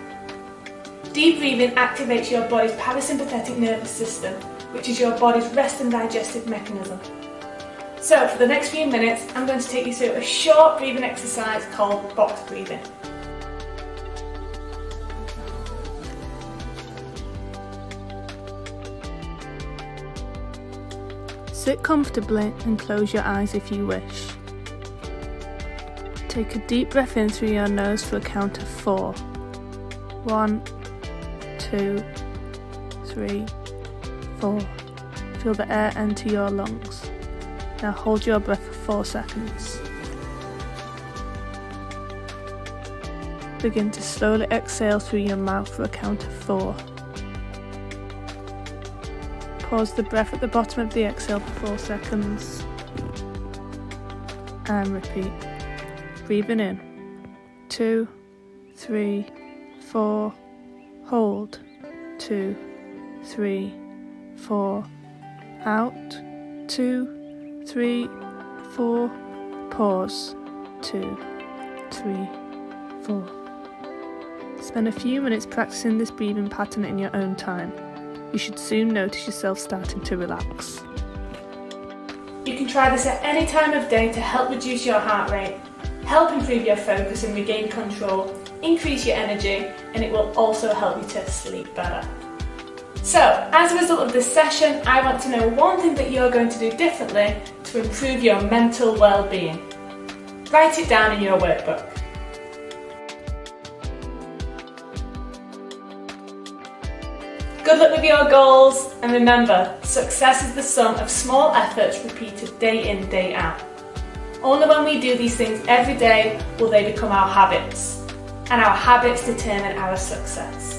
Deep breathing activates your body's parasympathetic nervous system, which is your body's rest and digestive mechanism. So for the next few minutes, I'm going to take you through a short breathing exercise called box breathing. Sit comfortably and close your eyes if you wish. Take a deep breath in through your nose for a count of 4. 1, 2, 3, 4. Feel the air enter your lungs. Now hold your breath for 4 seconds. Begin to slowly exhale through your mouth for a count of 4. Pause the breath at the bottom of the exhale for 4 seconds. And repeat. Breathing in. 2, 3, 4. Hold. 2, 3, 4. Out. 2, 3, 4, pause, 2, 3, 4. Spend a few minutes practicing this breathing pattern in your own time. You should soon notice yourself starting to relax. You can try this at any time of day to help reduce your heart rate, help improve your focus and regain control, increase your energy, and it will also help you to sleep better. So, as a result of this session, I want to know one thing that you're going to do differently to improve your mental well-being. Write it down in your workbook. Good luck with your goals, and remember, success is the sum of small efforts repeated day in, day out. Only when we do these things every day will they become our habits, and our habits determine our success.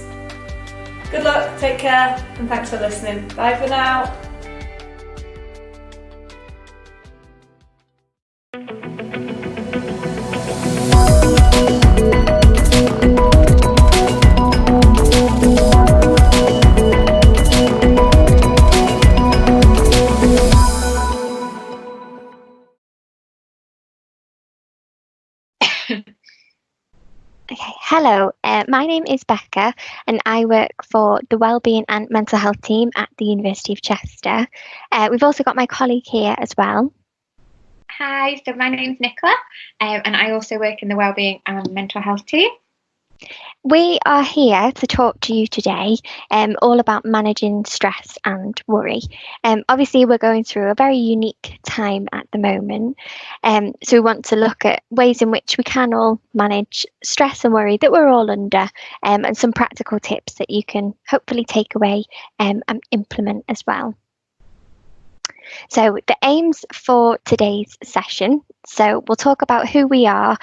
Good luck, take care, and thanks for listening. Bye for now. Okay, hello. My name is Becca and I work for the Wellbeing and Mental Health team at the University of Chester. We've also got my colleague here as well. Hi, so my name's Nicola, and I also work in the Wellbeing and Mental Health team. We are here to talk to you today all about managing stress and worry. Obviously, we're going through a very unique time at the moment. So we want to look at ways in which we can all manage stress and worry that we're all under, and some practical tips that you can hopefully take away and implement as well. So the aims for today's session, so we'll talk about who we are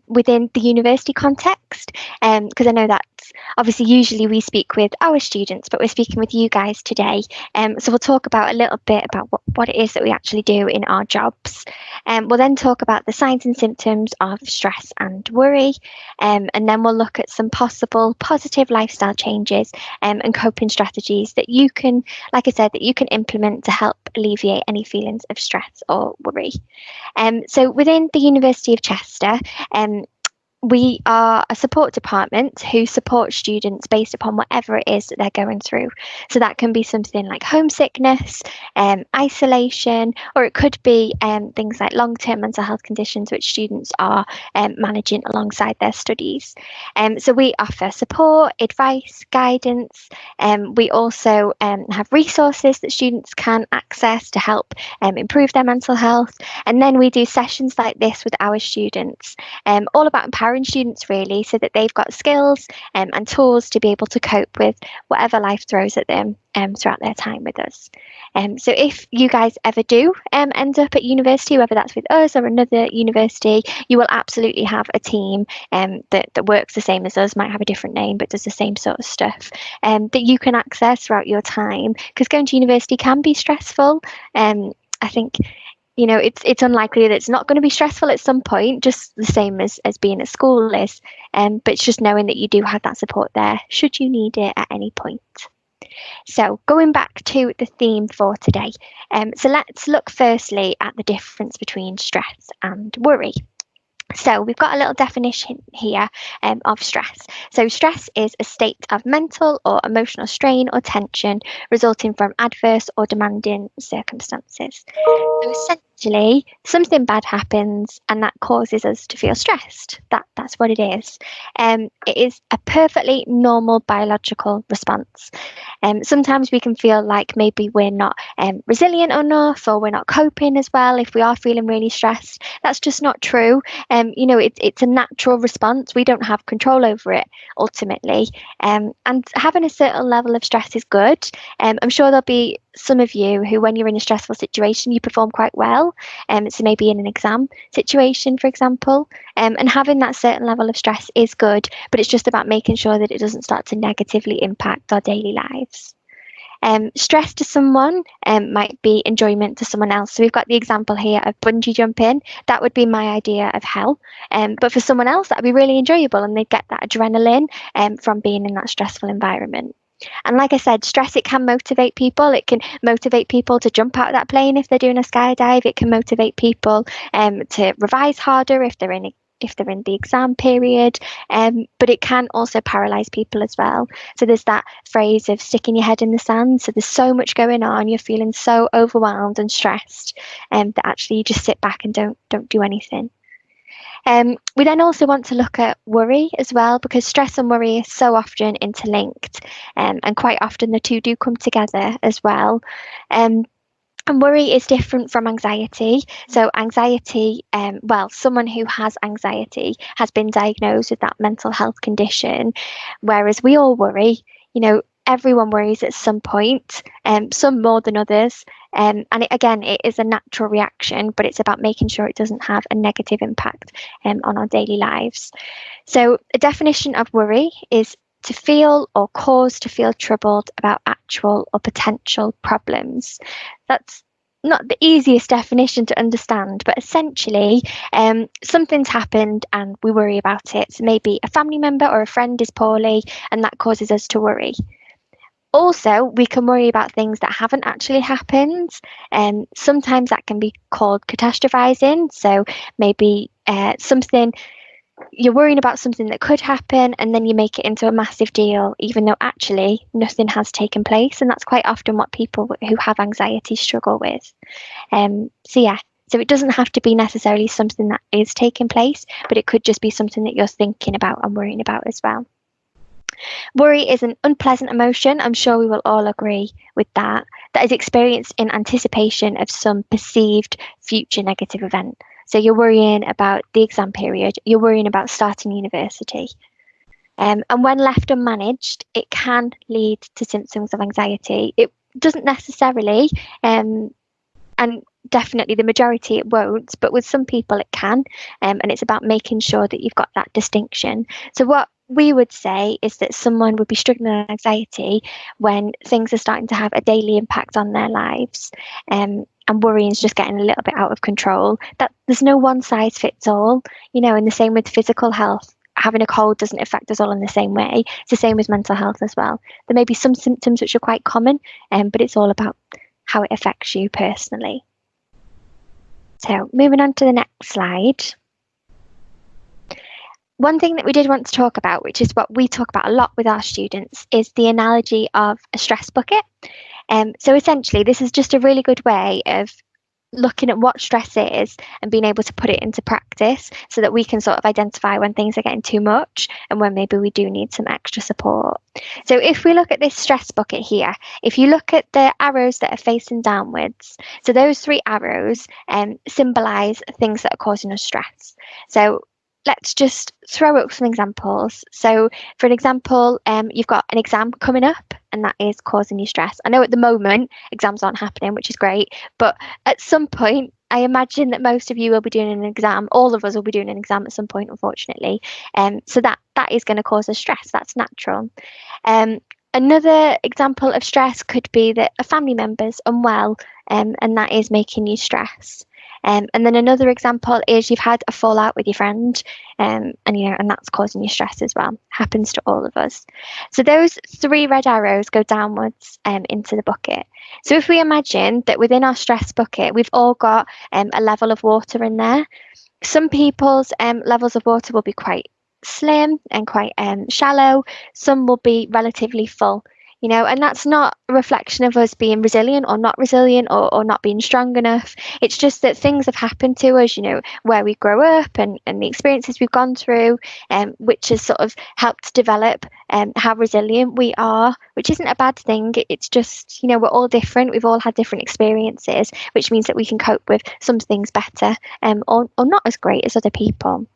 within the university context, because I know that's obviously usually we speak with our students, but we're speaking with you guys today. So we'll talk about a little bit about what it is that we actually do in our jobs. We'll then talk about the signs and symptoms of stress and worry, and then we'll look at some possible positive lifestyle changes and coping strategies that you can, like I said, that you can implement to help alleviate any feelings of stress or worry. So within the University of Chester, we are a support department who support students based upon whatever it is that they're going through. So that can be something like homesickness, isolation, or it could be things like long-term mental health conditions which students are managing alongside their studies. So we offer support, advice, guidance. We also have resources that students can access to help improve their mental health. And then we do sessions like this with our students, all about empowering students really, so that they've got skills and tools to be able to cope with whatever life throws at them throughout their time with us. So if you guys ever do end up at university, whether that's with us or another university, you will absolutely have a team that works the same as us, might have a different name, but does the same sort of stuff that you can access throughout your time, because going to university can be stressful. I think it's unlikely that it's not going to be stressful at some point, just the same as being at school is. But it's just knowing that you do have that support there should you need it at any point. So going back to the theme for today. So let's look firstly at the difference between stress and worry. So we've got a little definition here of stress. So stress is a state of mental or emotional strain or tension resulting from adverse or demanding circumstances. So essentially, something bad happens and that causes us to feel stressed. That's what it is. It is a perfectly normal biological response. Sometimes we can feel like maybe we're not resilient enough, or we're not coping as well if we are feeling really stressed. That's just not true. It's a natural response. We don't have control over it ultimately. And having a certain level of stress is good. I'm sure there'll be some of you who, when you're in a stressful situation, you perform quite well. So maybe in an exam situation, for example, and having that certain level of stress is good, but it's just about making sure that it doesn't start to negatively impact our daily lives. Stress to someone might be enjoyment to someone else. So we've got the example here of bungee jumping. That would be my idea of hell. But for someone else, that would be really enjoyable, and they'd get that adrenaline from being in that stressful environment. And like I said, stress, it can motivate people. It can motivate people to jump out of that plane if they're doing a skydive. It can motivate people to revise harder if they're in the exam period, but it can also paralyze people as well. So there's that phrase of sticking your head in the sand. So there's so much going on, you're feeling so overwhelmed and stressed that actually you just sit back and don't do anything. We then also want to look at worry as well, because stress and worry is so often interlinked, and quite often the two do come together as well. And worry is different from anxiety. So anxiety, someone who has anxiety has been diagnosed with that mental health condition, whereas we all worry. Everyone worries at some point, some more than others. And it is a natural reaction, but it's about making sure it doesn't have a negative impact on our daily lives. So a definition of worry is to feel or cause to feel troubled about actual or potential problems. That's not the easiest definition to understand, but essentially something's happened and we worry about it. So maybe a family member or a friend is poorly and that causes us to worry. Also, we can worry about things that haven't actually happened, and sometimes that can be called catastrophizing. So maybe something you're worrying about something that could happen, and then you make it into a massive deal, even though actually nothing has taken place. And that's quite often what people who have anxiety struggle with. So it doesn't have to be necessarily something that is taking place, but it could just be something that you're thinking about and worrying about as well. Worry is an unpleasant emotion. I'm sure we will all agree with that is experienced in anticipation of some perceived future negative event. So you're worrying about the exam period, you're worrying about starting university. And when left unmanaged, it can lead to symptoms of anxiety. It doesn't necessarily, and definitely the majority it won't, but with some people it can. And it's about making sure that you've got that distinction. So what we would say is that someone would be struggling with anxiety when things are starting to have a daily impact on their lives, and worrying is just getting a little bit out of control. That there's no one size fits all, and the same with physical health. Having a cold doesn't affect us all in the same way. It's the same with mental health as well. There may be some symptoms which are quite common, but it's all about how it affects you personally. So moving on to the next slide. One thing that we did want to talk about, which is what we talk about a lot with our students, is the analogy of a stress bucket. So essentially, this is just a really good way of looking at what stress is and being able to put it into practice so that we can sort of identify when things are getting too much and when maybe we do need some extra support. So if we look at this stress bucket here, if you look at the arrows that are facing downwards, so those 3 arrows symbolize things that are causing us stress. So let's just throw up some examples. So for an example, you've got an exam coming up and that is causing you stress. I know at the moment exams aren't happening, which is great, but at some point, I imagine that most of you will be doing an exam. All of us will be doing an exam at some point, unfortunately. So that is going to cause us stress. That's natural. Another example of stress could be that a family member's unwell, and that is making you stress. And then another example is you've had a fallout with your friend, and that's causing you stress as well. Happens to all of us. So those 3 red arrows go downwards into the bucket. So if we imagine that within our stress bucket, we've all got a level of water in there. Some people's levels of water will be quite slim and quite shallow. Some will be relatively full. And that's not a reflection of us being resilient or not resilient or not being strong enough. It's just that things have happened to us, where we grow up and the experiences we've gone through, which has sort of helped develop how resilient we are, which isn't a bad thing. It's just, we're all different. We've all had different experiences, which means that we can cope with some things better or not as great as other people.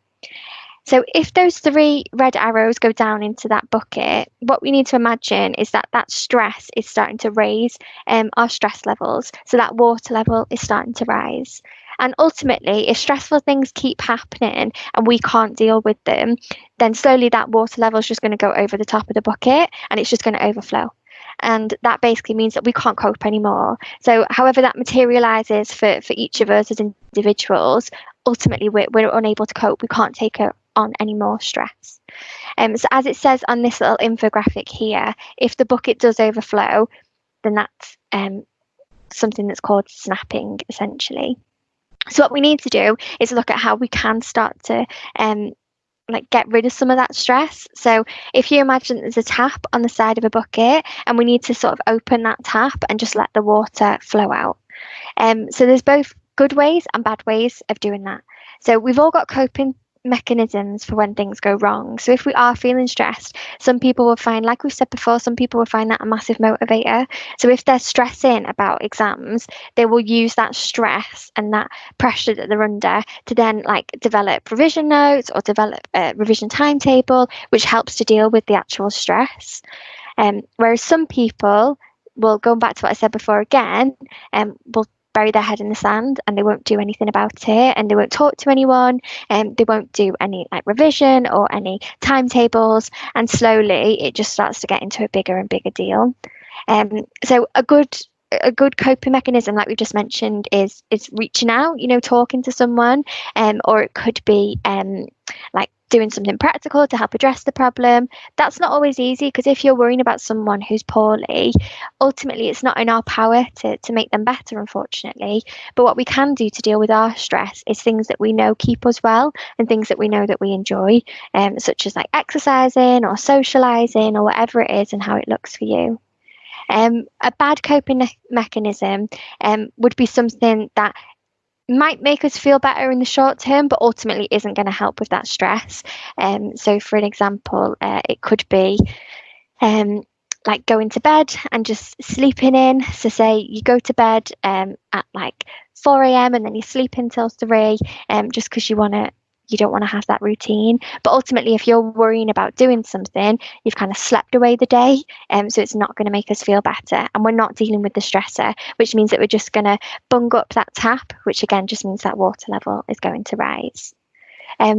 So if those 3 red arrows go down into that bucket, what we need to imagine is that stress is starting to raise our stress levels. So that water level is starting to rise. And ultimately, if stressful things keep happening and we can't deal with them, then slowly that water level is just going to go over the top of the bucket and it's just going to overflow. And that basically means that we can't cope anymore. So however that materializes for each of us as individuals, ultimately we're unable to cope. We can't take on any more stress. So as it says on this little infographic here, if the bucket does overflow, then that's something that's called snapping, essentially. So what we need to do is look at how we can start to get rid of some of that stress. So if you imagine there's a tap on the side of a bucket and we need to sort of open that tap and just let the water flow out. So there's both good ways and bad ways of doing that. So we've all got coping mechanisms for when things go wrong. So if we are feeling stressed, some people will find, like we've said before, some people will find that a massive motivator. So if they're stressing about exams, they will use that stress and that pressure that they're under to then develop revision notes or develop a revision timetable, which helps to deal with the actual stress. Whereas some people will, going back to what I said before again, will bury their head in the sand and they won't do anything about it, and they won't talk to anyone, and they won't do any revision or any timetables, and slowly it just starts to get into a bigger and bigger deal. So a good a good coping mechanism, like we just mentioned, is reaching out, talking to someone, or it could be like doing something practical to help address the problem. That's not always easy, because if you're worrying about someone who's poorly, ultimately it's not in our power to make them better, unfortunately. But what we can do to deal with our stress is things that we know keep us well, and things that we know that we enjoy, such as like exercising or socializing or whatever it is and how it looks for you. A bad coping mechanism would be something that might make us feel better in the short term, but ultimately isn't going to help with that stress. So for an example, it could be like going to bed and just sleeping in. So say you go to bed at like 4 a.m. and then you sleep until 3, just because you don't want to have that routine. But ultimately, if you're worrying about doing something, you've kind of slept away the day, so it's not going to make us feel better, and we're not dealing with the stressor, which means that we're just going to bung up that tap, which again just means that water level is going to rise.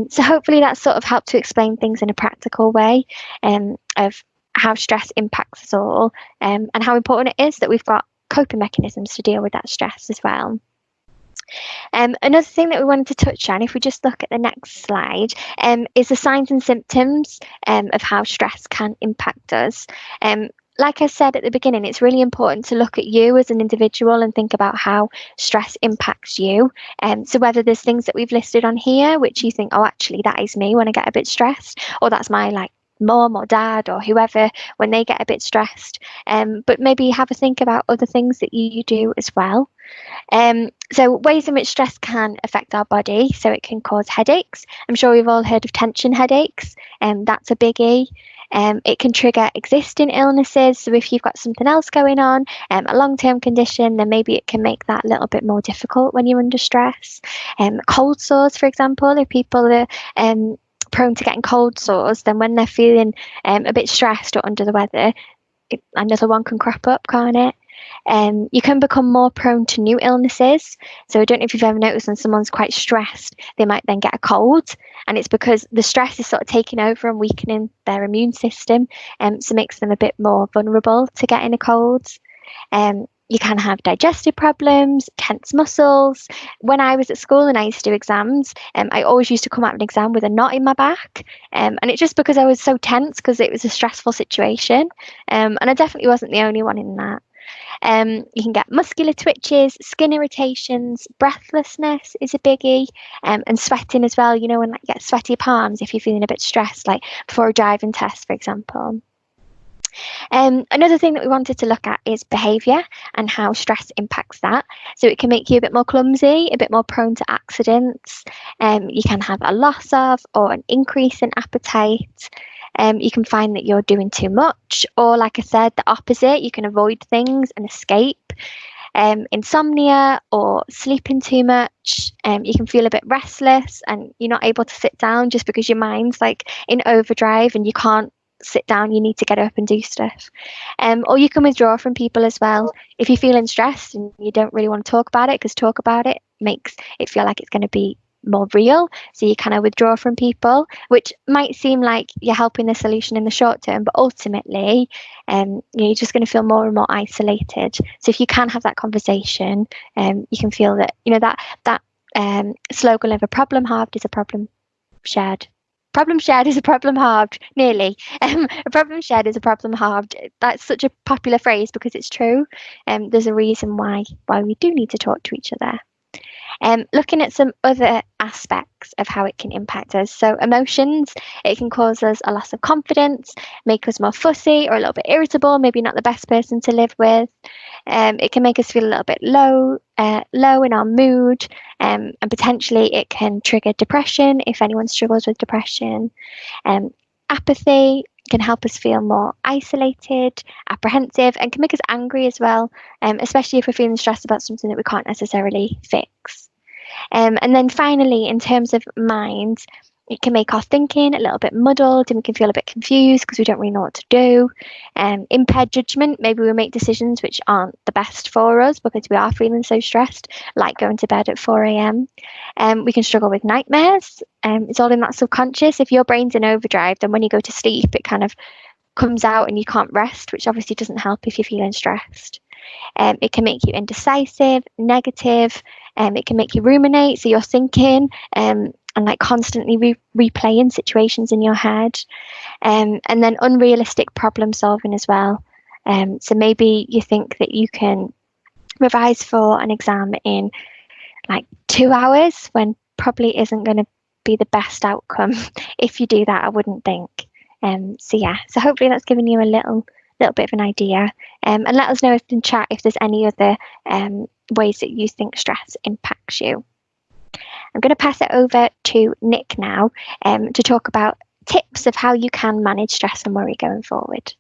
So hopefully that sort of helped to explain things in a practical way, of how stress impacts us all, and how important it is that we've got coping mechanisms to deal with that stress as well. Another thing that we wanted to touch on, if we just look at the next slide, is the signs and symptoms of how stress can impact us. Like I said at the beginning, it's really important to look at you as an individual and think about how stress impacts you. So whether there's things that we've listed on here which you think, oh, actually that is me when I get a bit stressed, or that's my like mum or dad or whoever when they get a bit stressed, but maybe have a think about other things that you do as well. So ways in which stress can affect our body. So it can cause headaches. I'm sure we've all heard of tension headaches, and that's a biggie. It can trigger existing illnesses. So if you've got something else going on, a long-term condition, then maybe it can make that a little bit more difficult when you're under stress. Cold sores, for example, if people are prone to getting cold sores, then when they're feeling a bit stressed or under the weather, another one can crop up, can't it? You can become more prone to new illnesses. So I don't know if you've ever noticed when someone's quite stressed, they might then get a cold, and it's because the stress is sort of taking over and weakening their immune system, so it makes them a bit more vulnerable to getting a cold. You can have digestive problems, tense muscles. When I was at school and I used to do exams, I always used to come out of an exam with a knot in my back, and it's just because I was so tense because it was a stressful situation, and I definitely wasn't the only one in that. You can get muscular twitches, skin irritations, breathlessness is a biggie, and sweating as well. You know, when like, you get sweaty palms if you're feeling a bit stressed, like before a driving test, for example. Another thing that we wanted to look at is behaviour and how stress impacts that. So it can make you a bit more clumsy, a bit more prone to accidents. You can have a loss of or an increase in appetite. You can find that you're doing too much, or like I said, the opposite, you can avoid things and escape. Insomnia or sleeping too much. You can feel a bit restless and you're not able to sit down just because your mind's like in overdrive and you can't sit down, you need to get up and do stuff. Or you can withdraw from people as well. If you're feeling stressed and you don't really want to talk about it, because talk about it makes it feel like it's going to be more real, so you kind of withdraw from people, which might seem like you're helping the solution in the short term, but ultimately you're just going to feel more and more isolated. So if you can have that conversation, you can feel that, you know, that slogan of a problem halved is a problem shared. Problem shared is a problem halved, nearly. A problem shared is a problem halved. That's such a popular phrase because it's true. There's a reason why we do need to talk to each other. Looking at some other aspects of how it can impact us. So emotions, it can cause us a loss of confidence, make us more fussy or a little bit irritable, maybe not the best person to live with. It can make us feel a little bit low in our mood, and potentially it can trigger depression if anyone struggles with depression. Apathy can help us feel more isolated, apprehensive, and can make us angry as well, especially if we're feeling stressed about something that we can't necessarily fix. And then finally, in terms of mind, it can make our thinking a little bit muddled and we can feel a bit confused because we don't really know what to do. Impaired judgment, maybe we make decisions which aren't the best for us because we are feeling so stressed, like going to bed at 4 a.m. We can struggle with nightmares. It's all in that subconscious. If your brain's in overdrive, then when you go to sleep, it kind of comes out and you can't rest, which obviously doesn't help if you're feeling stressed. It can make you indecisive, negative, it can make you ruminate, so you're thinking and like constantly replaying situations in your head, and then unrealistic problem solving as well. So maybe you think that you can revise for an exam in like 2 hours when probably isn't going to be the best outcome. If you do that, I wouldn't think. So hopefully that's given you a little bit of an idea, and let us know in chat if there's any other ways that you think stress impacts you. I'm going to pass it over to Nick now to talk about tips of how you can manage stress and worry going forward.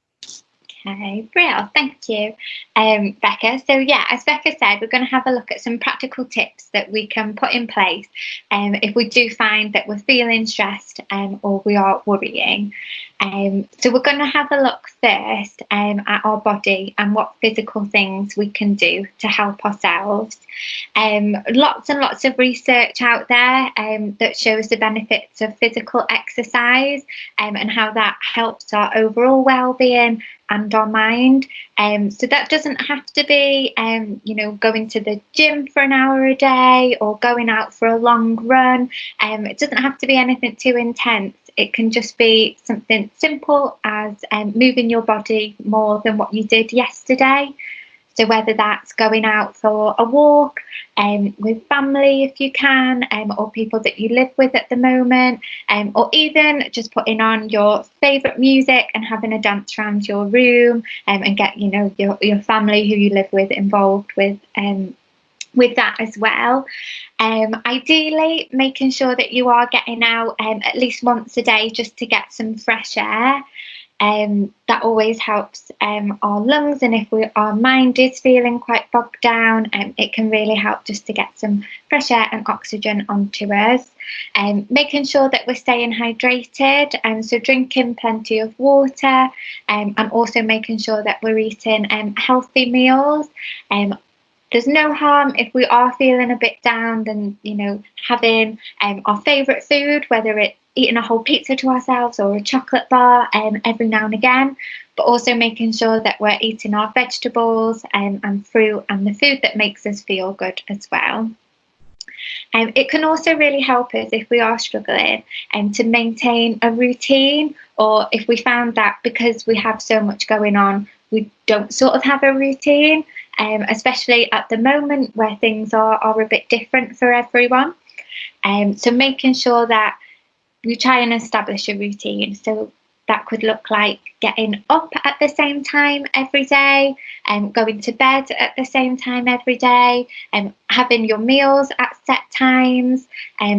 Okay, brilliant. Thank you, Becca. So yeah, as Becca said, we're going to have a look at some practical tips that we can put in place if we do find that we're feeling stressed or we are worrying. So we're going to have a look first at our body and what physical things we can do to help ourselves. Lots and lots of research out there that shows the benefits of physical exercise and how that helps our overall well-being and our mind. So that doesn't have to be, going to the gym for an hour a day or going out for a long run. It doesn't have to be anything too intense. It can just be something simple as moving your body more than what you did yesterday. So whether that's going out for a walk with family if you can, or people that you live with at the moment, or even just putting on your favourite music and having a dance around your room, and get your family who you live with involved with that as well. Ideally, making sure that you are getting out at least once a day just to get some fresh air. That always helps our lungs, and if our mind is feeling quite bogged down, it can really help just to get some fresh air and oxygen onto us. Making sure that we're staying hydrated, so drinking plenty of water, and also making sure that we're eating healthy meals. There's no harm if we are feeling a bit down than, having our favourite food, whether it's eating a whole pizza to ourselves or a chocolate bar every now and again, but also making sure that we're eating our vegetables and fruit and the food that makes us feel good as well. It can also really help us if we are struggling to maintain a routine, or if we found that because we have so much going on, we don't sort of have a routine, especially at the moment where things are a bit different for everyone. So making sure that we try and establish a routine. So that could look like getting up at the same time every day, going to bed at the same time every day, having your meals at set times,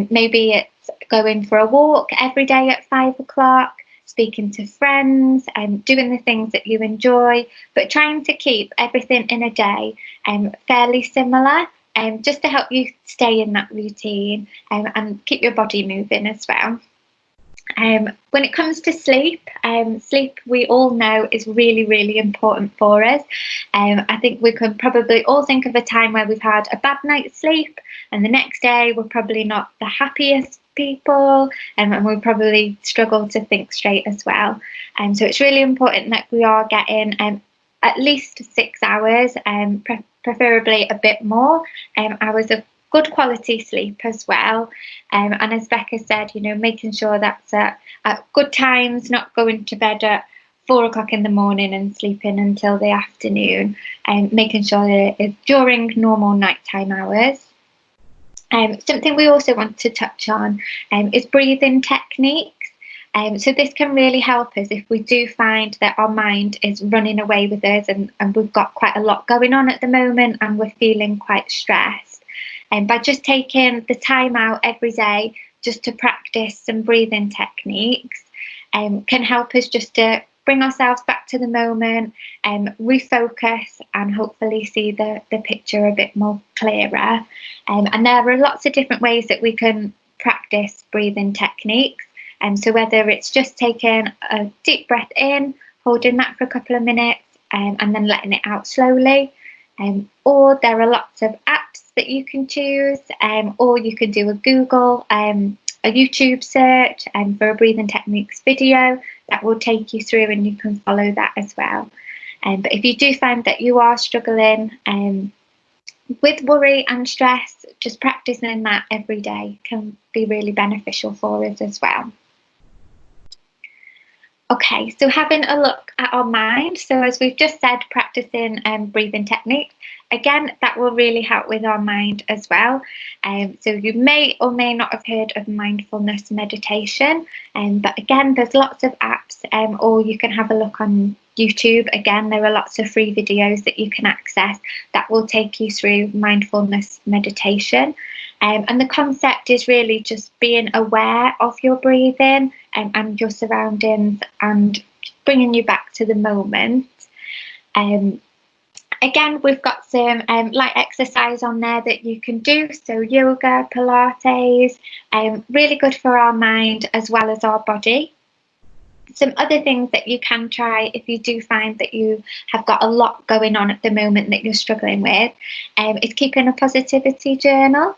maybe it's going for a walk every day at 5 o'clock, speaking to friends, doing the things that you enjoy, but trying to keep everything in a day fairly similar, just to help you stay in that routine and keep your body moving as well. When it comes to sleep, sleep we all know is really, really important for us. I think we can probably all think of a time where we've had a bad night's sleep, and the next day we're probably not the happiest people, and we probably struggle to think straight as well. So it's really important that we are getting at least 6 hours, preferably a bit more hours of good quality sleep as well. And as Becca said, making sure that's at good times, not going to bed at 4 o'clock in the morning and sleeping until the afternoon, and making sure that it's during normal nighttime hours. Something we also want to touch on is breathing techniques. So this can really help us if we do find that our mind is running away with us, and we've got quite a lot going on at the moment and we're feeling quite stressed. And by just taking the time out every day just to practice some breathing techniques can help us just to bring ourselves back to the moment, refocus, and hopefully see the picture a bit more clearer. And there are lots of different ways that we can practice breathing techniques. So whether it's just taking a deep breath in, holding that for a couple of minutes, and then letting it out slowly, or there are lots of apps that you can choose, or you can do a Google, a YouTube search for a breathing techniques video that will take you through, and you can follow that as well. But if you do find that you are struggling with worry and stress, just practicing that every day can be really beneficial for us as well. Okay, so having a look at our mind. So as we've just said, practicing breathing techniques. Again, that will really help with our mind as well. So you may or may not have heard of mindfulness meditation. But again, there's lots of apps, or you can have a look on YouTube. Again, there are lots of free videos that you can access that will take you through mindfulness meditation. And the concept is really just being aware of your breathing and your surroundings and bringing you back to the moment. Again, we've got some light exercise on there that you can do. So yoga, Pilates, really good for our mind as well as our body. Some other things that you can try if you do find that you have got a lot going on at the moment that you're struggling with, is keeping a positivity journal,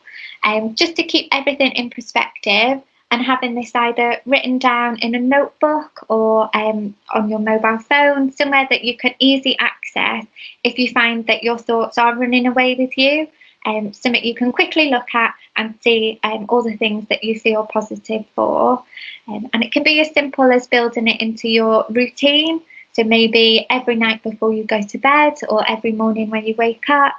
just to keep everything in perspective, and having this either written down in a notebook or on your mobile phone, somewhere that you can easily access if you find that your thoughts are running away with you. Something you can quickly look at and see all the things that you feel positive for. And it can be as simple as building it into your routine. So maybe every night before you go to bed or every morning when you wake up,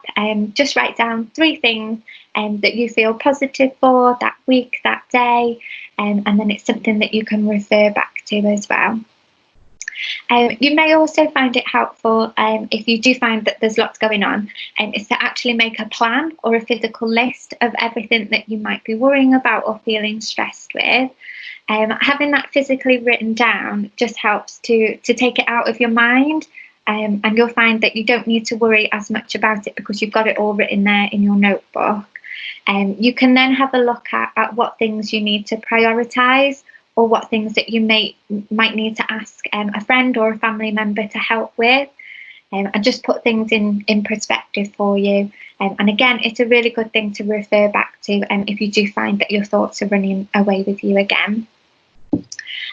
just write down 3 things that you feel positive for that week, that day, and then it's something that you can refer back to as well. You may also find it helpful, if you do find that there's lots going on, is to actually make a plan or a physical list of everything that you might be worrying about or feeling stressed with. Having that physically written down just helps to take it out of your mind, and you'll find that you don't need to worry as much about it because you've got it all written there in your notebook. You can then have a look at what things you need to prioritise, or what things that you might need to ask a friend or a family member to help with, and just put things in perspective for you. And again, it's a really good thing to refer back to if you do find that your thoughts are running away with you again.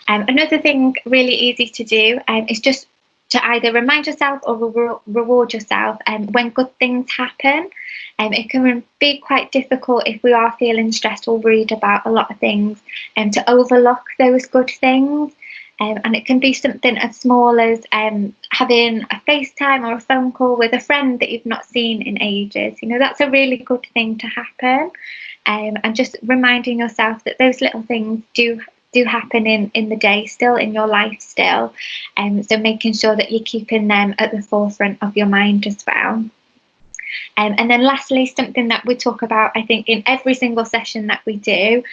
Another thing really easy to do is just to either remind yourself or reward yourself when good things happen. It can be quite difficult if we are feeling stressed or worried about a lot of things, to overlook those good things. And it can be something as small as having a FaceTime or a phone call with a friend that you've not seen in ages. You know, that's a really good thing to happen. And just reminding yourself that those little things do happen in the day still, in your life still. So making sure that you're keeping them at the forefront of your mind as well. And then lastly, something that we talk about, I think, in every single session that we do,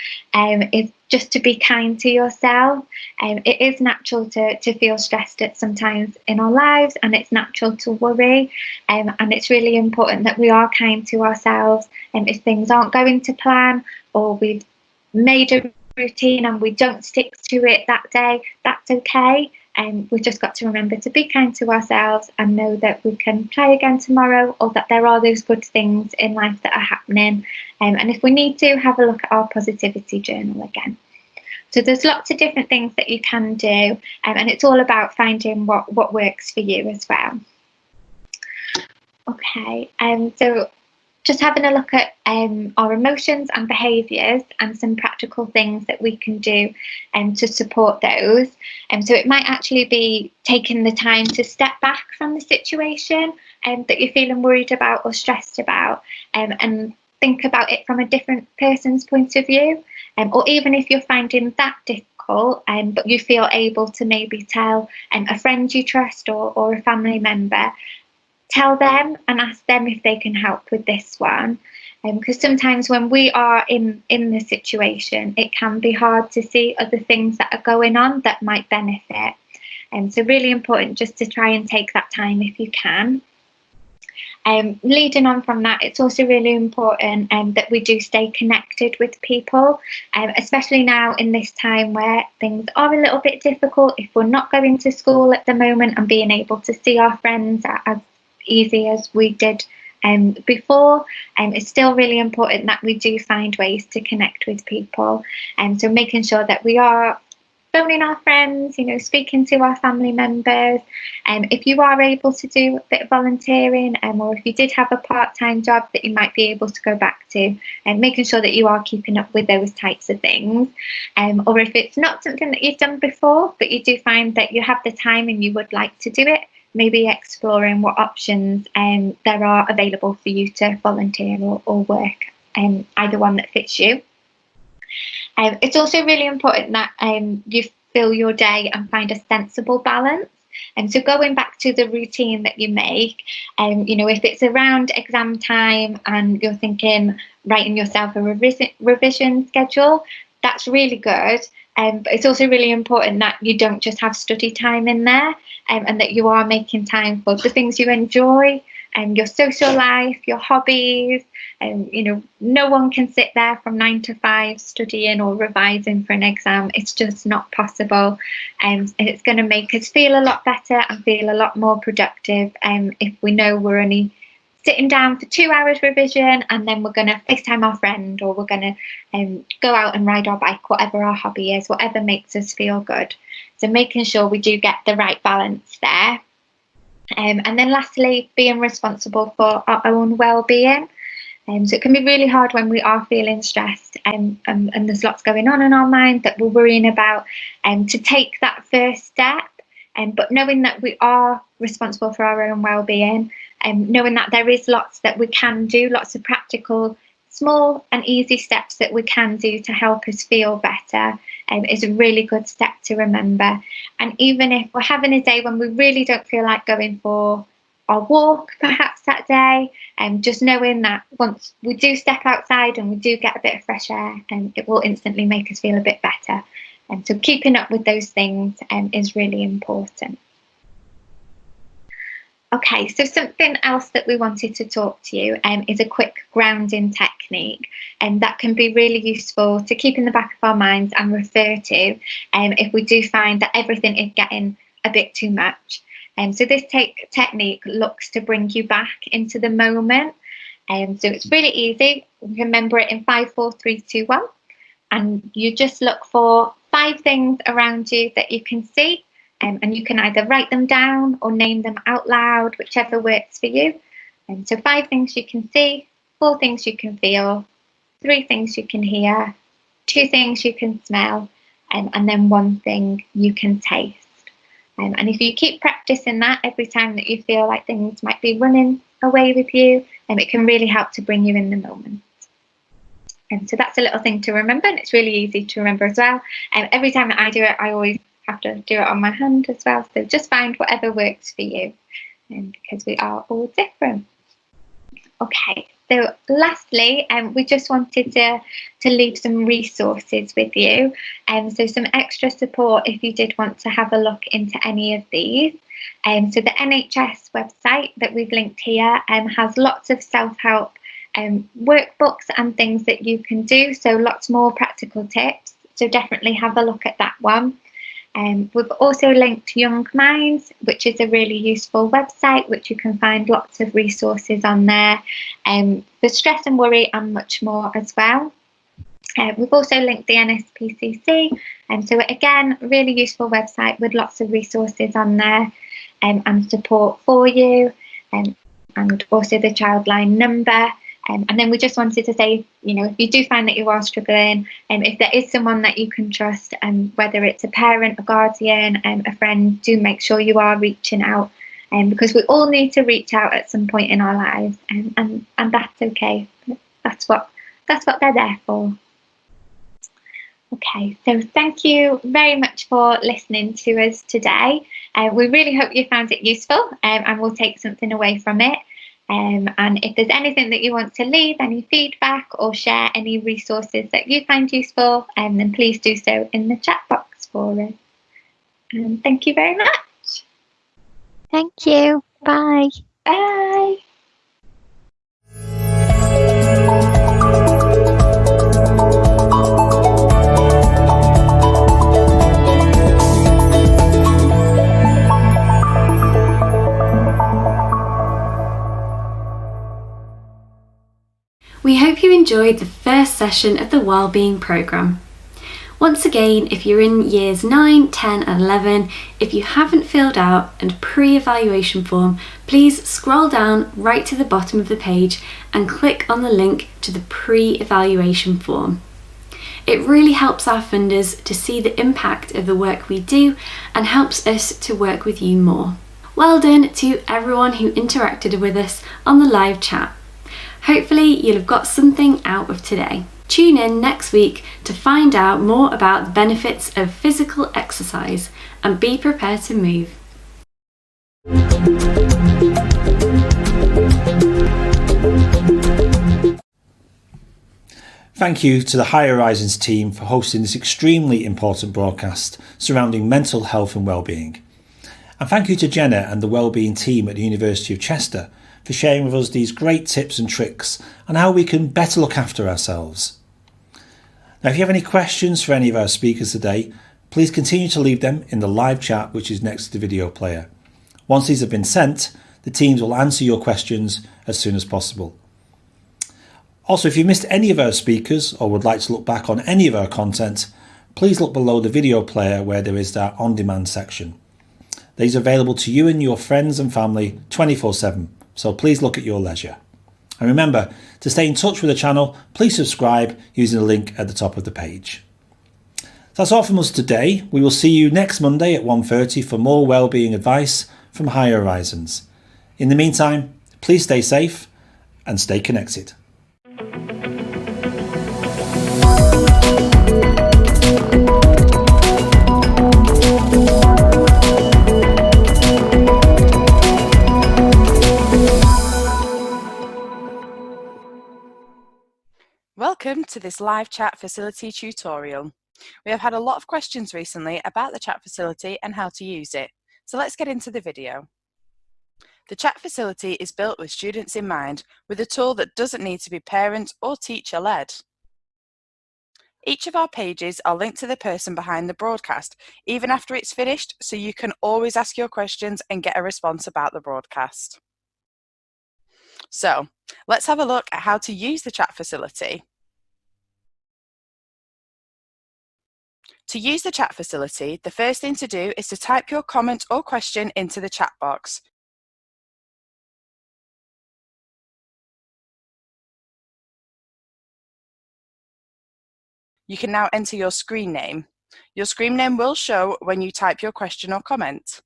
is just to be kind to yourself. It is natural to feel stressed at sometimes in our lives, and it's natural to worry. And it's really important that we are kind to ourselves. If things aren't going to plan, or we've made a routine and we don't stick to it that day, that's okay. And we've just got to remember to be kind to ourselves and know that we can try again tomorrow, or that there are those good things in life that are happening. And if we need to, have a look at our positivity journal again. So there's lots of different things that you can do, and it's all about finding what works for you as well. Okay, so just having a look at our emotions and behaviours and some practical things that we can do to support those. So it might actually be taking the time to step back from the situation that you're feeling worried about or stressed about, and think about it from a different person's point of view. Or even if you're finding that difficult, but you feel able to maybe tell a friend you trust or a family member, tell them and ask them if they can help with this one. Because sometimes when we are in the situation, it can be hard to see other things that are going on that might benefit. So really important just to try and take that time if you can. Leading on from that, it's also really important that we do stay connected with people, especially now in this time where things are a little bit difficult. If we're not going to school at the moment and being able to see our friends as easy as we did before, it's still really important that we do find ways to connect with people. So making sure that we are phoning our friends, speaking to our family members. If you are able to do a bit of volunteering, or if you did have a part-time job that you might be able to go back to, and making sure that you are keeping up with those types of things. Or if it's not something that you've done before, but you do find that you have the time and you would like to do it, maybe exploring what options there are available for you to volunteer or work, either one that fits you. It's also really important that you fill your day and find a sensible balance. And so going back to the routine that you make, if it's around exam time and you're thinking writing yourself a revision schedule, that's really good. But it's also really important that you don't just have study time in there, and that you are making time for the things you enjoy, your social life, your hobbies. No one can sit there from 9 to 5 studying or revising for an exam. It's just not possible. And it's going to make us feel a lot better and feel a lot more productive if we know we're only sitting down for 2 hours revision, and then we're going to FaceTime our friend, or we're going to go out and ride our bike, whatever our hobby is, whatever makes us feel good. So making sure we do get the right balance there. And then lastly, being responsible for our own well-being. So it can be really hard when we are feeling stressed and there's lots going on in our mind that we're worrying about, to take that first step. But knowing that we are responsible for our own well-being, knowing that there is lots that we can do, lots of practical, small and easy steps that we can do to help us feel better, is a really good step to remember. And even if we're having a day when we really don't feel like going for our walk perhaps that day, just knowing that once we do step outside and we do get a bit of fresh air, it will instantly make us feel a bit better. And so keeping up with those things is really important. Okay, so something else that we wanted to talk to you is a quick grounding technique, and that can be really useful to keep in the back of our minds and refer to if we do find that everything is getting a bit too much. So this technique looks to bring you back into the moment. So it's really easy. Remember it in 5, 4, 3, 2, 1. And you just look for 5 things around you that you can see. And you can either write them down or name them out loud, whichever works for you. So 5 things you can see, 4 things you can feel, 3 things you can hear, 2 things you can smell, and then 1 thing you can taste. And if you keep practicing that every time that you feel like things might be running away with you, it can really help to bring you in the moment. And so that's a little thing to remember, and it's really easy to remember as well. Every time that I do it, I always have to do it on my hand as well. So just find whatever works for you, because we are all different. Okay, so lastly, we just wanted to leave some resources with you. So some extra support if you did want to have a look into any of these. So the NHS website that we've linked here has lots of self-help workbooks and things that you can do. So lots more practical tips. So definitely have a look at that one. We've also linked Young Minds, which is a really useful website, which you can find lots of resources on there for stress and worry and much more as well. We've also linked the NSPCC, and so again, really useful website with lots of resources on there and support for you, and also the Childline number. And then we just wanted to say, if you do find that you are struggling, if there is someone that you can trust, whether it's a parent, a guardian, a friend, do make sure you are reaching out, because we all need to reach out at some point in our lives, and that's okay. That's what they're there for. Okay, so thank you very much for listening to us today. We really hope you found it useful, and we'll take something away from it. And if there's anything that you want to leave, any feedback or share any resources that you find useful, then please do so in the chat box for us. Thank you very much. Thank you. Bye. Bye. We hope you enjoyed the first session of the Wellbeing programme. Once again, if you're in years 9, 10 and 11, if you haven't filled out a pre-evaluation form, please scroll down right to the bottom of the page and click on the link to the pre-evaluation form. It really helps our funders to see the impact of the work we do and helps us to work with you more. Well done to everyone who interacted with us on the live chat. Hopefully you'll have got something out of today. Tune in next week to find out more about the benefits of physical exercise and be prepared to move. Thank you to the High Horizons team for hosting this extremely important broadcast surrounding mental health and wellbeing. And thank you to Jenna and the Wellbeing team at the University of Chester for sharing with us these great tips and tricks on how we can better look after ourselves. Now, if you have any questions for any of our speakers today, please continue to leave them in the live chat which is next to the video player. Once these have been sent, the teams will answer your questions as soon as possible. Also, if you missed any of our speakers or would like to look back on any of our content, please look below the video player where there is that on-demand section. These are available to you and your friends and family 24/7, so please look at your leisure. And remember, to stay in touch with the channel, please subscribe using the link at the top of the page. That's all from us today. We will see you next Monday at 1:30 for more wellbeing advice from High Horizons. In the meantime, please stay safe and stay connected. Welcome to this live chat facility tutorial. We have had a lot of questions recently about the chat facility and how to use it, so let's get into the video. The chat facility is built with students in mind, with a tool that doesn't need to be parent or teacher led. Each of our pages are linked to the person behind the broadcast, even after it's finished, so you can always ask your questions and get a response about the broadcast. So, let's have a look at how to use the chat facility. To use the chat facility, the first thing to do is to type your comment or question into the chat box. You can now enter your screen name. Your screen name will show when you type your question or comment.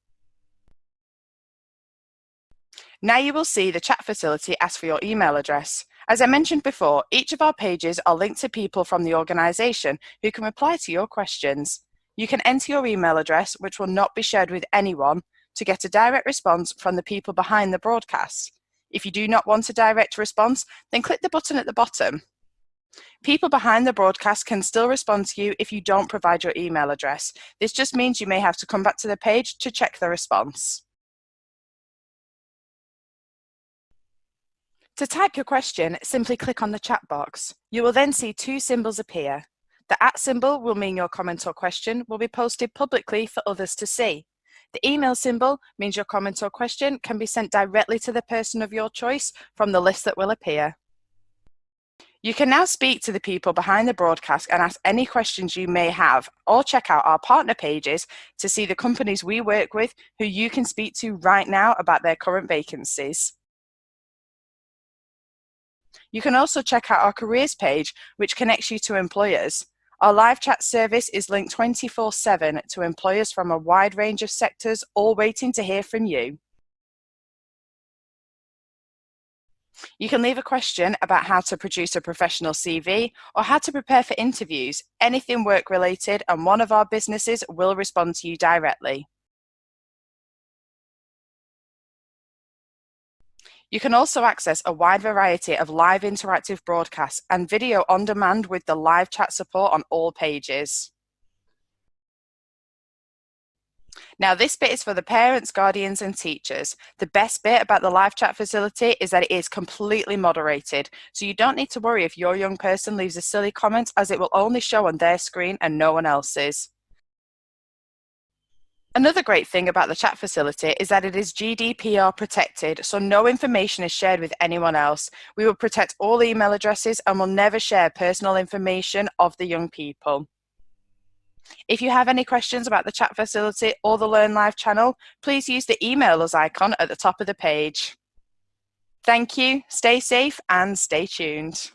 Now you will see the chat facility ask for your email address. As I mentioned before, each of our pages are linked to people from the organisation who can reply to your questions. You can enter your email address, which will not be shared with anyone, to get a direct response from the people behind the broadcast. If you do not want a direct response, then click the button at the bottom. People behind the broadcast can still respond to you if you don't provide your email address. This just means you may have to come back to the page to check the response. To type your question, simply click on the chat box. You will then see two symbols appear. The @ symbol will mean your comment or question will be posted publicly for others to see. The email symbol means your comment or question can be sent directly to the person of your choice from the list that will appear. You can now speak to the people behind the broadcast and ask any questions you may have, or check out our partner pages to see the companies we work with who you can speak to right now about their current vacancies. You can also check out our careers page, which connects you to employers. Our live chat service is linked 24/7 to employers from a wide range of sectors, all waiting to hear from you. You can leave a question about how to produce a professional CV or how to prepare for interviews, anything work related, and one of our businesses will respond to you directly. You can also access a wide variety of live interactive broadcasts and video on demand with the live chat support on all pages. Now, this bit is for the parents, guardians and teachers. The best bit about the live chat facility is that it is completely moderated, so you don't need to worry if your young person leaves a silly comment, as it will only show on their screen and no one else's. Another great thing about the chat facility is that it is GDPR protected, so no information is shared with anyone else. We will protect all email addresses and will never share personal information of the young people. If you have any questions about the chat facility or the Learn Live channel, please use the email us icon at the top of the page. Thank you, stay safe and stay tuned.